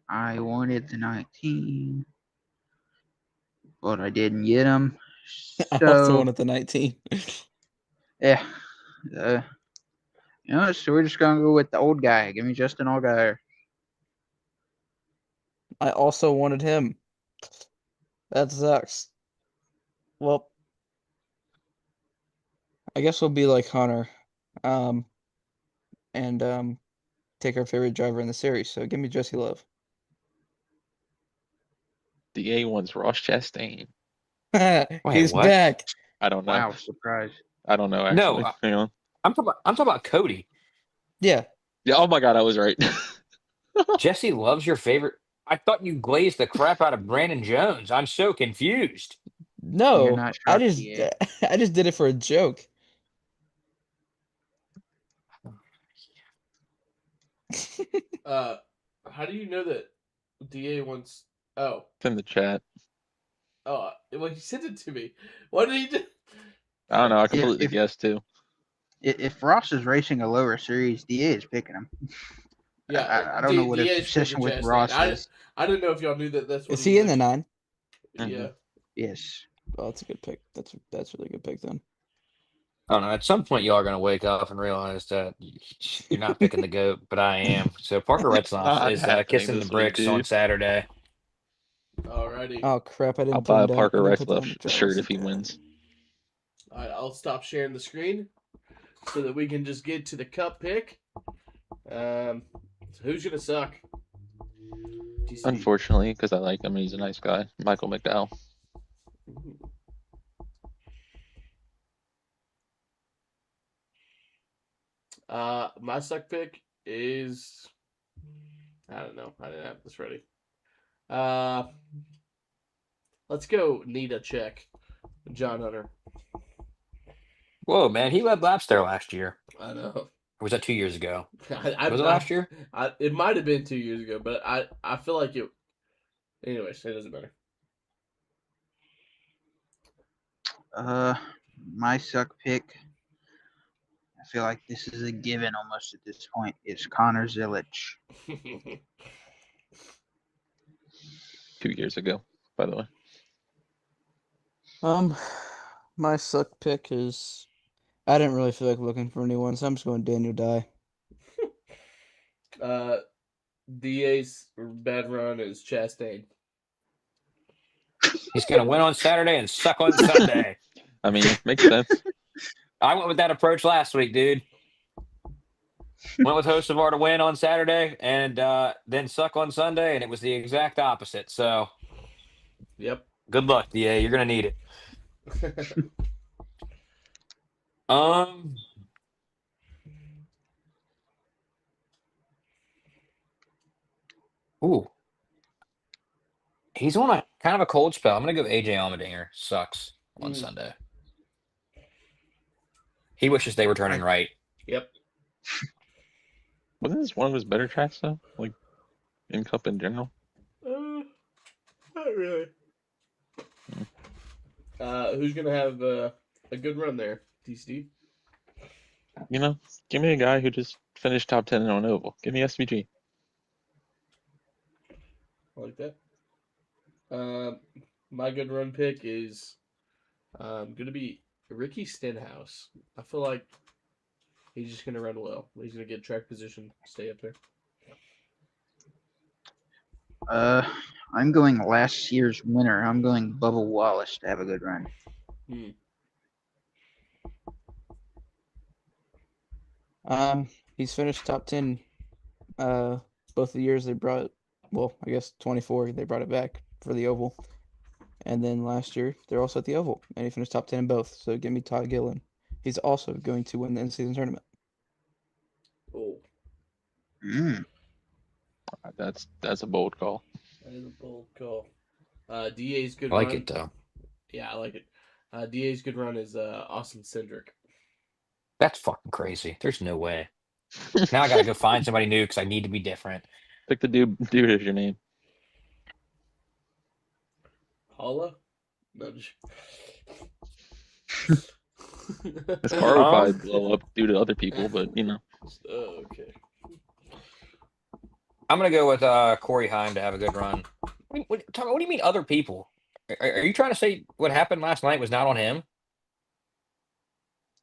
I wanted the 19, but I didn't get him. I also So wanted the 19. yeah, uh, so we're just gonna go with the old guy. Give me Justin Allgaier. I also wanted him. That sucks. Well, I guess we'll be like Hunter, and take our favorite driver in the series. So give me Jesse Love. The A1's Ross Chastain. Wait, He's what? back. I don't know. Wow, surprise. I don't know No, actually. Hang on. I'm talking about Cody. Yeah. Yeah. Oh my God, I was right. Jesse loves your favorite. I thought you glazed the crap out of Brandon Jones. I'm so confused. You're No, not I shocked, just DA. I just did it for a joke. How do you know that DA wants? Oh, It's in the chat. well, he sent it to me. What did he do? I don't know. I If completely if guessed too. if Ross is racing a lower series, DA is picking him. Yeah, I don't know what his DA's obsession picking with Chastain. Ross is. I didn't know if y'all knew that. That's what Is he he in the like. 9? Yeah. Yes. Oh, that's a good pick. That's a really good pick then. I don't know. At some point, y'all are going to wake up and realize that you're not picking the GOAT, but I am. So Parker Retzlaff Not is happening kissing the this week, bricks on dude. Saturday. Alrighty. Oh crap! I I'll didn't put buy him a down. Parker I didn't put down Retzlaff the driver shirt if he listing. wins. All right, I'll stop sharing the screen so that we can just get to the cup pick. So who's gonna suck? TCD. Unfortunately, because I like him, he's a nice guy. Michael McDowell. My suck pick is I don't know. I didn't have this ready. Let's go. Need a check. John Hunter. Whoa, man. He led laps there last year. I know. Or was that 2 years ago? I'm Was it not. last year? It might have been 2 years ago, but I feel like it. Anyways, it doesn't matter. My suck pick. I feel like this is a given almost at this point. It's Connor Zilic. 2 years ago, by the way. My suck pick is I didn't really feel like looking for anyone, so I'm just going Daniel Dye. DA's bad run is Chastain. He's going to win on Saturday and suck on Sunday. I mean, makes sense. I went with that approach last week, dude. Went with Hocevar to win on Saturday and then suck on Sunday, and it was the exact opposite. So, Yep. good luck, DA. You're going to need it. Um. Ooh. He's on a kind of a cold spell. I'm going to go AJ Allmendinger. Sucks on Sunday. He wishes they were turning right. Yep. Wasn't this one of his better tracks though? Like in Cup in general? Not really. Who's gonna have a good run there, TCD? You know, give me a guy who just finished top 10 on Oval. Give me SVG. I like that. My good run pick is gonna be Ricky Stenhouse. I feel like he's just gonna run well. He's gonna get track position, stay up there. I'm going last year's winner. I'm going Bubba Wallace to have a good run. He's finished top 10 both the years they brought, well, I guess 24 they brought it back for the Oval. And then last year they're also at the Oval and he finished top 10 in both. So give me Todd Gillen. He's also going to win the in-season tournament. Oh, That's a bold call. that is a bold call. DA's good I like run. it though. Yeah, I like it. DA's good run is Austin Cindric. That's fucking crazy. There's no way. Now I gotta go find somebody new because I need to be different. Pick the dude as your name. Paula? No, just... This car will probably blow up due to other people, but you know. Okay. I'm gonna go with Corey Heim to have a good run. What do you mean other people? Are you trying to say what happened last night was not on him?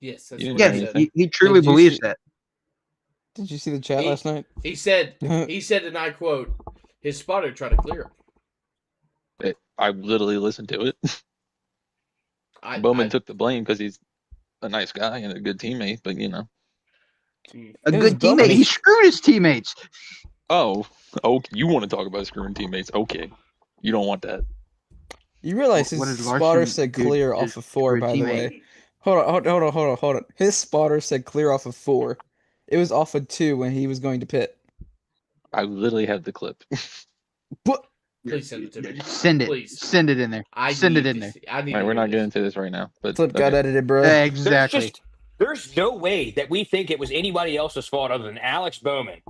Yes, that's You what didn't he say said. anything. He truly Did you believes see- that. Did you see the chat last night? He said, and I quote, his spotter tried to clear him. I literally listened to it. Bowman took the blame because he's a nice guy and a good teammate, but you know. A It was good Bowman. teammate. He screwed his teammates. Oh, you want to talk about screwing teammates? Okay, you don't want that. You realize What his did spotter Larson said do clear to off of screw 4, a by the teammate? way. Hold on. His spotter said clear off of 4. It was off of 2 when he was going to pit. I literally have the clip. But Please send it to me. Send it. Please. Send it in there. Send it in there. I need All right, to we're hear not this. getting into this right now, but Flip got okay. edited, bro. Exactly. There's no way that we think it was anybody else's fault other than Alex Bowman.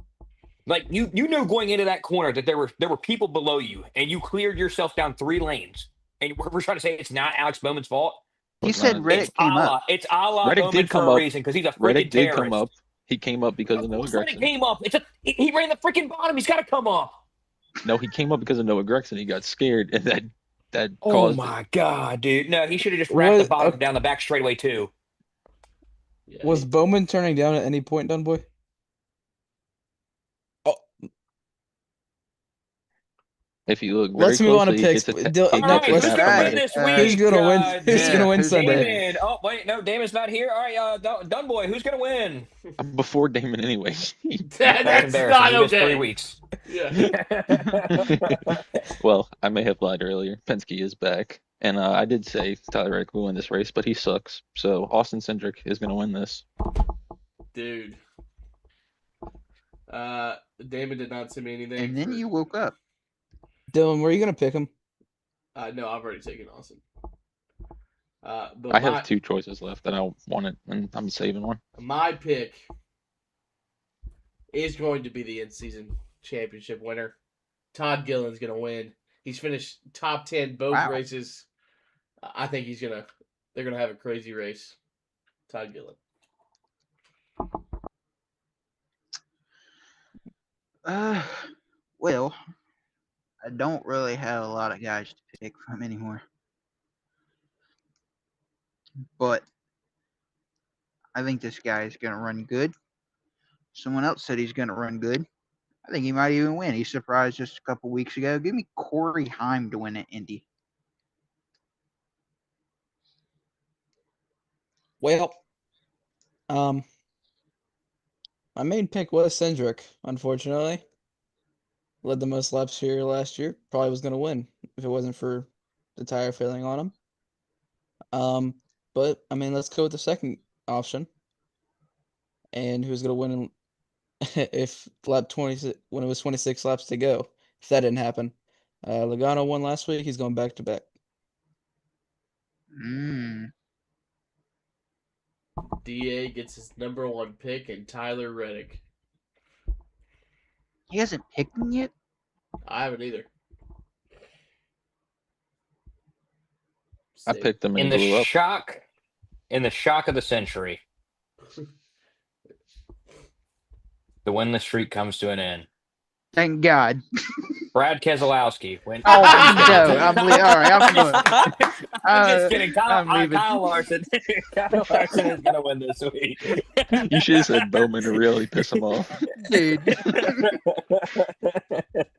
Like you know going into that corner that there were people below you and you cleared yourself down 3 lanes and we're trying to say it's not Alex Bowman's fault. He said Not. Reddick came up. It's a la Reddick Bowman did for come a up. reason because he's a freaking Reddick did terrorist. come up. He came up because of no Of course Reddick aggression. came up. He ran the freaking bottom. He's got to come up. No, he came up because of no aggression. He got scared, and that Oh caused my god, dude! No, he should have just wrapped the bottom down the back straightaway too. Yeah, Was Bowman turning down at any point, Dunboy? If you look very Let's move on to closely, picks. he All gets right, who's let's- gonna win Alright, this alright. week? Who's gonna win? God Who's damn. gonna win Sunday? Damon. Oh wait, no, Damon's not here. All right, Dunboy, who's gonna win? I'm before Damon anyway. That's That's embarrassing. not He missed okay. 3 weeks. Yeah. Well, I may have lied earlier. Penske is back, and I did say Tyler Reddick will win this race, but he sucks. So Austin Cindric is going to win this. Dude. Damon did not send me anything. And then you woke up. Dylan, were you gonna pick him? No, I've already taken Austin. But I have 2 choices left that I want it, and I'm saving one. my pick is going to be the in-season championship winner. Todd Gillen's going to win. He's finished top 10 both races. I think they're going to have a crazy race. Todd Gillen. Well, I don't really have a lot of guys to pick from anymore. But I think this guy is going to run good. Someone else said he's going to run good. I think he might even win. He surprised us a couple weeks ago. Give me Corey Heim to win at Indy. Well, my main pick was Cindric, unfortunately. Led the most laps here last year. Probably was going to win if it wasn't for the tire failing on him. But, I mean, let's go with the second option. And who's going to win if lap 20, when it was 26 laps to go, if that didn't happen. Logano won last week. He's going back to back. DA gets his number 1 pick and Tyler Reddick. He hasn't picked him yet? I haven't either. I picked him and In he blew the up. shock of the century, the win the streak comes to an end. Thank God. Brad Keselowski went. Oh, no. All right, I'm going. I'm just kidding. I'm leaving. Kyle Larson. Kyle Larson is going to win this week. You should have said Bowman to really piss him off. Dude.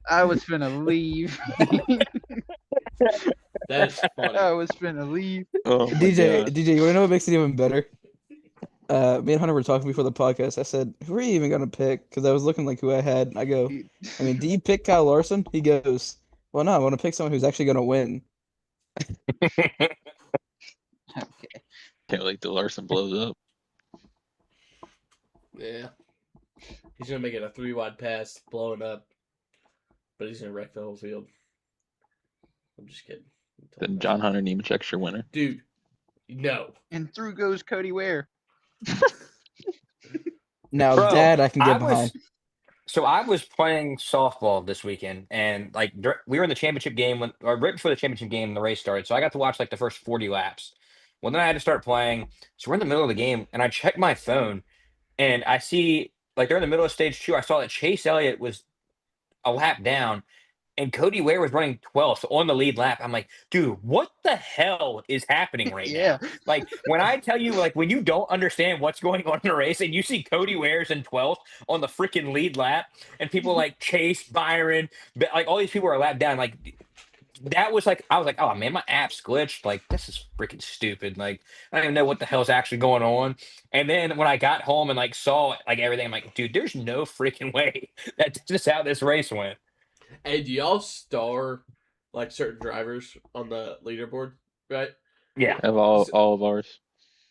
I was finna leave. That's funny. I was finna leave. Oh my DJ, god. DJ, you want to know what makes it even better? Me and Hunter were talking before the podcast. I said, "Who are you even gonna pick?" Because I was looking like who I had. I go, "I mean, do you pick Kyle Larson?" He goes, "Well, no, I want to pick someone who's actually gonna win." Okay. Can't wait till Larson blows up. Yeah. He's gonna make it a 3-wide pass, blowing up, but he's gonna wreck the whole field. I'm just kidding. Then John Hunter Nemechek's your winner. Dude, no. And through goes Cody Ware. Now Bro, that I can get I behind. I was playing softball this weekend, and like we were in the championship game or right before the championship game, the race started. So I got to watch like the first 40 laps. Well, then I had to start playing. So we're in the middle of the game, and I checked my phone, and I see like they're in the middle of stage 2. I saw that Chase Elliott was a lap down, and Cody Ware was running 12th on the lead lap. I'm like, dude, what the hell is happening right Yeah. now? Like, when I tell you, like, when you don't understand what's going on in a race and you see Cody Ware's in 12th on the freaking lead lap, and people like Chase, Byron, like, all these people are a lap down, like, that was like, I was like, oh man, my app's glitched. Like, this is freaking stupid. Like, I don't even know what the hell's actually going on. And then when I got home and like saw like everything, I'm like, dude, there's no freaking way that's just how this race went. Hey, do y'all star like certain drivers on the leaderboard? Right? Yeah. Have all of ours.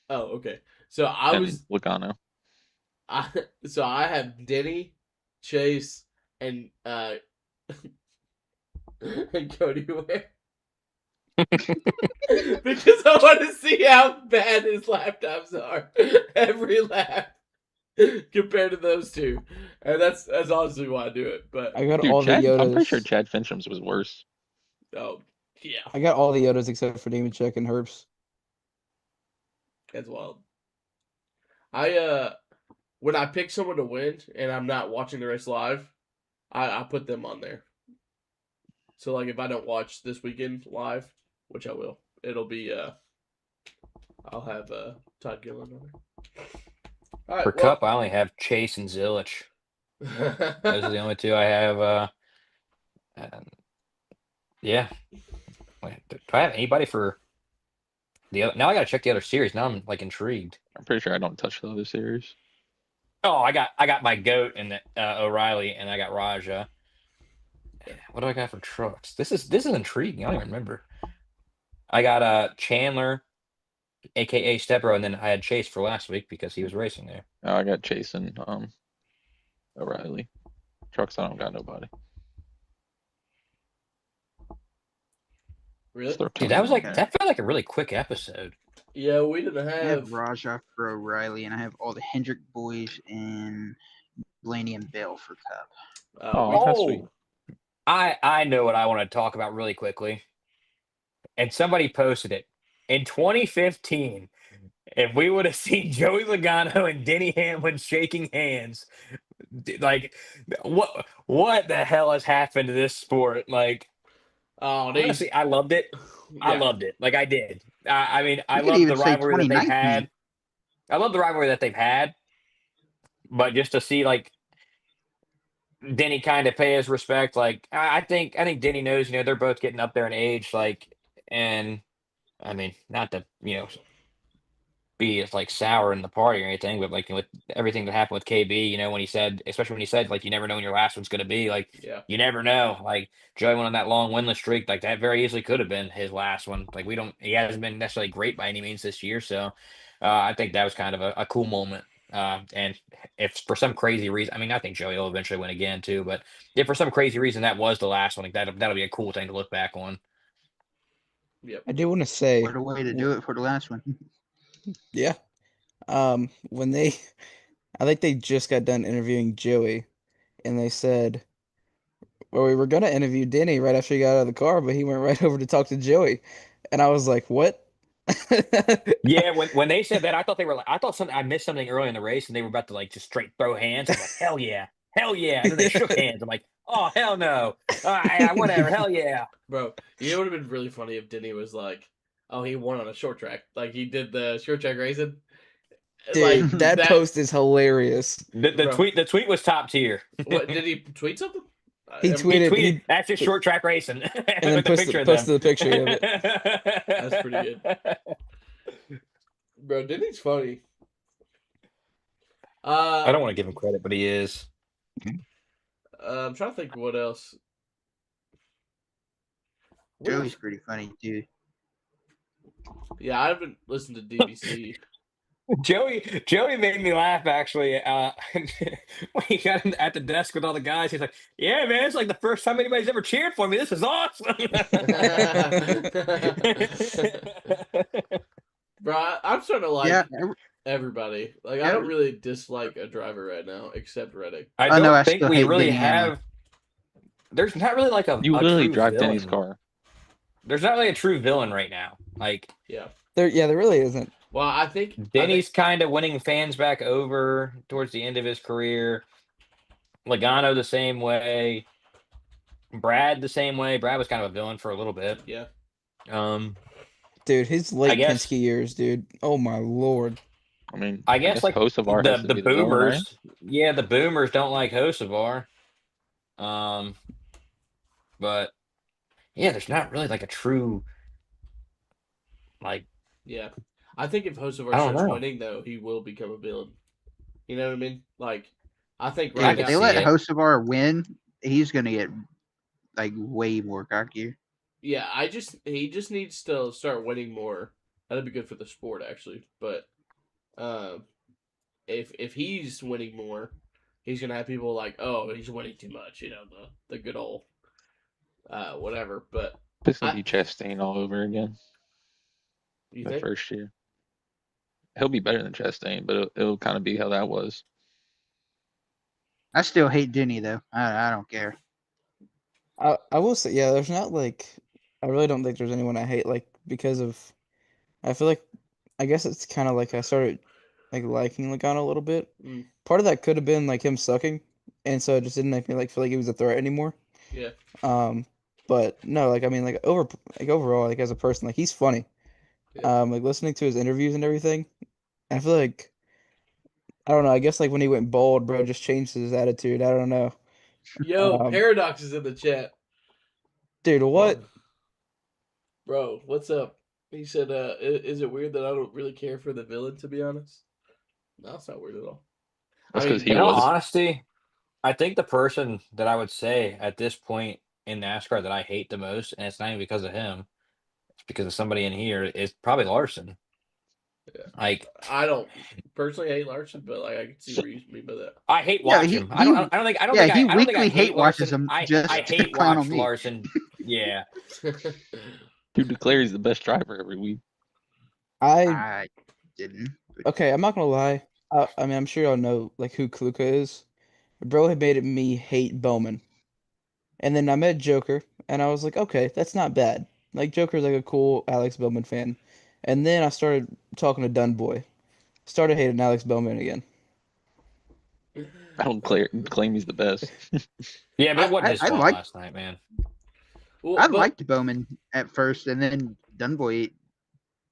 Oh, okay. So I And was Logano. I have Denny, Chase, and and Cody Ware. Because I want to see how bad his lap times are every lap compared to those two, and that's honestly why I do it. But I got Dude, all the Yodas. I'm pretty sure Chad Fincham's was worse. oh yeah, I got all the Yodas except for Nemechek and Herbst. that's wild. When I pick someone to win and I'm not watching the race live, I put them on there. So like if I don't watch this weekend live, which I will, it'll be I'll have Todd Gillen on there. All right, For Cup, I only have Chase and Zilich. Those are the only two I have. Yeah. Wait, do I have anybody for the other? Now I got to check the other series. Now I'm like intrigued. I'm pretty sure I don't touch the other series. Oh, I got my goat and O'Reilly, and I got Raja. What do I got for trucks? This is intriguing. I don't even remember. I got Chandler, aka Stepro, and then I had Chase for last week because he was racing there. Oh, I got Chase and O'Reilly. Trucks, I don't got nobody. Really? Dude, that felt like a really quick episode. Yeah, we didn't I have. have Raja for O'Reilly, and I have all the Hendrick boys and Blaney and Bell for Cup. Oh, that's sweet. I know what I want to talk about really quickly. And somebody posted it. In 2015, if we would have seen Joey Logano and Denny Hamlin shaking hands, like what the hell has happened to this sport? Like, honestly, I loved it. Yeah. I loved it. Like I did. I mean, I You could love even the say rivalry that they've 2019. had. I love the rivalry that they've had. But just to see like Denny kind of pay his respect, like I think Denny knows, they're both getting up there in age, like, and I mean, not to, be like sour in the party or anything, but like with everything that happened with KB, when he said, especially when he said like you never know when your last one's gonna be, like you never know. Like Joey went on that long winless streak, like that very easily could have been his last one. Like he hasn't been necessarily great by any means this year, so I think that was kind of a cool moment. And if for some crazy reason, I mean, I think Joey will eventually win again too, but if for some crazy reason that was the last one, like that'll be a cool thing to look back on. Yep. I do want to say, What a way to do it for the last one. yeah. When I think they just got done interviewing Joey, and they said, well, we were gonna interview Denny right after he got out of the car, but he went right over to talk to Joey, and I was like, what? Yeah, when they said that, I thought I missed something early in the race, and they were about to like just straight throw hands. I'm like, hell yeah, and then they shook hands. I'm like, oh hell no, yeah, whatever, hell yeah, Bro, it would have been really funny if Denny was like, oh, he won on a short track, like he did the short track racing. Dude, Like that post is hilarious. The tweet was top tier. What did he tweet something? He I mean, tweeted, Tweeted, "That's just short track racing," and then with a picture of them. posted the picture of it. That's pretty good. Bro, Denny's funny. I don't want to give him credit, but he is. I'm trying to think what else. What Joey's else? pretty funny too. Yeah, I haven't listened to DBC. Joey made me laugh actually. When he got at the desk with all the guys, he's like, "Yeah, man, it's like the first time anybody's ever cheered for me. This is awesome." Bro, I'm starting to like Yeah, everybody. Like, I yeah. don't really dislike a driver right now, except Reddick. I Oh no, don't I think still we hate really Denny Hamlin. have. There's not really like You a literally true drive villain. Denny's car. There's not really a true villain right now. Like Yeah. There really isn't. Well, I think Denny's kind of winning fans back over towards the end of his career. Logano the same way. Brad the same way. Brad was kind of a villain for a little bit. Yeah. Dude, his I late guess- Penske years, dude. Oh my lord. I guess like Hocevar has to the be the villain, right? boomers. Yeah, the boomers don't like Hocevar. But yeah, there's not really like a true like. Yeah. I think if Hocevar I don't starts know. winning, though, he will become a villain. You know what I mean? Like, I think Dude, right if now. they see let it. Hocevar win, he's gonna get like way more cocky. Yeah, he just needs to start winning more. That'd be good for the sport, actually. But if he's winning more, he's gonna have people like, oh, he's winning too much. You know, the good old whatever. But It's gonna be Chastain all over again. you The think? first year, he'll be better than Chastain, but it'll kind of be how that was. I still hate Denny though. I don't care. I will say, yeah, there's not like, I really don't think there's anyone I hate, like, because of, I feel like, I guess it's kind of like I started like liking Logano a little bit. Mm. Part of that could have been like him sucking, and so it just didn't make me like feel like he was a threat anymore. Yeah. But no, like I mean, like overall, like as a person, like he's funny. Yeah. Like listening to his interviews and everything, I feel like, I don't know. I guess like when he went bold, bro, just changed his attitude. I don't know, Yo, Paradox is in the chat. dude. What? Bro, what's up? He said, is it weird that I don't really care for the villain, to be honest? No, it's not weird at all. That's because he In all was. honesty, I think the person that I would say at this point in NASCAR that I hate the most, and it's not even because of him, it's because of somebody in here, is probably Larson. Yeah. Like, I don't personally hate Larson, but like I can see where you mean by that. I hate Yeah, watch he- him. I don't think I yeah, he I don't think I weekly hate hate watches Larson. him just I to hate clown watch on me. Larson. Yeah. Who declares he's the best driver every week? I didn't. But Okay, I'm not gonna lie. I mean, I'm sure y'all know like who Kluka is. Bro had made me hate Bowman, and then I met Joker, and I was like, okay, that's not bad. Like Joker's like a cool Alex Bowman fan, and then I started talking to Dunboy, started hating Alex Bowman again. I don't claim he's the best. Yeah, but it wasn't his I fault like- last night, man. Well, I but- liked Bowman at first, and then Dunboy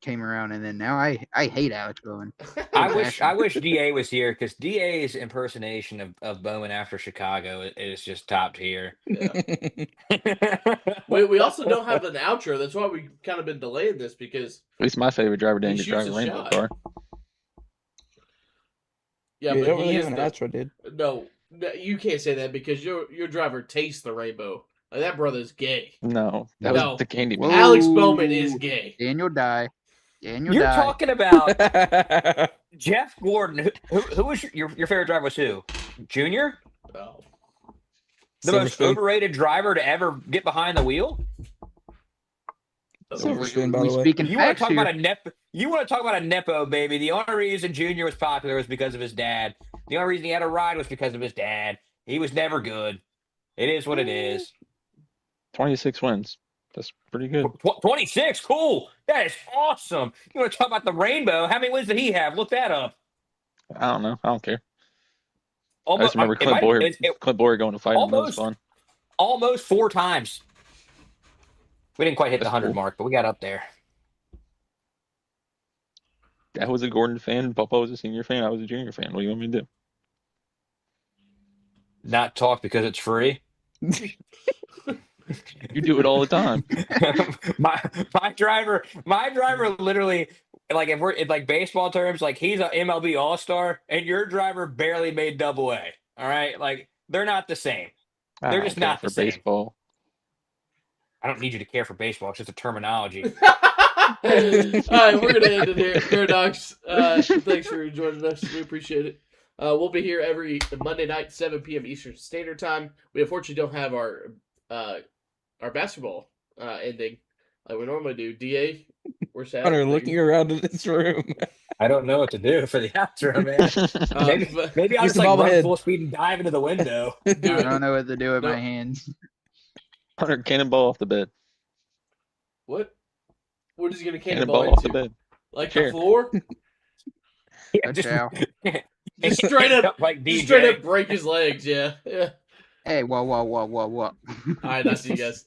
came around, and then now I hate Alex Bowman. I wish DA was here because DA's impersonation of Bowman after Chicago is just top tier. Yeah. We also don't have an outro. That's why we've kind of been delaying this because At least my favorite driver didn't He get drive a shoots a rainbow shot. car. yeah, You but don't he really is have an the, outro, dude. no, you can't say that because your driver tastes the rainbow. Like, that brother's gay. No, that No. was the candy. Whoa. Alex Bowman is gay. Daniel Dye. Daniel You're Dye. talking about Jeff Gordon. Who was your favorite driver? Was who? Junior? Oh. The Silver most spoon. overrated driver to ever get behind the wheel? Silver spoon, by we the way. speaking You want facts to talk here. about a nep? You want to talk about a nepo baby? The only reason Junior was popular was because of his dad. The only reason he had a ride was because of his dad. He was never good. It is what it is. 26 wins. That's pretty good. 26, cool. That is awesome. You want to talk about the rainbow? How many wins did he have? Look that up. I don't know. I don't care. I Almost. just remember it Clint might- Boyer. it- Clint Boyer going to fight him. That was almost- fun. almost 4 times. We didn't quite hit the That's 100 cool. mark, but we got up there. Dad was a Gordon fan. Papa was a senior fan. I was a junior fan. What do you want me to do? Not talk because it's free. You do it all the time. my driver literally, like, if we're in like baseball terms, like, he's an MLB All-Star, and your driver barely made Double-A. All right, like, they're not the same. I They're don't just care not for the same. baseball. I don't need you to care for baseball. It's just a terminology. All right, we're gonna end it here. Paradox, thanks for joining us. We appreciate it. We'll be here every Monday night, 7 p.m. Eastern Standard Time. We unfortunately don't have our basketball ending like we normally do. DA, we're sad. Hunter looking around in this room. I don't know what to do for the outro, man. Maybe I'll Use just the like run bobblehead. full speed and dive into the window. I don't know what to do with No. my hands. Hunter, cannonball off the bed. What? What is he gonna Cannonball cannonball off the into? bed. Like Chair. the floor? Yeah, Touch out. Just straight up, like DJ. just straight up break his legs. Yeah, yeah. Hey, whoa. All right, I'll see you guys.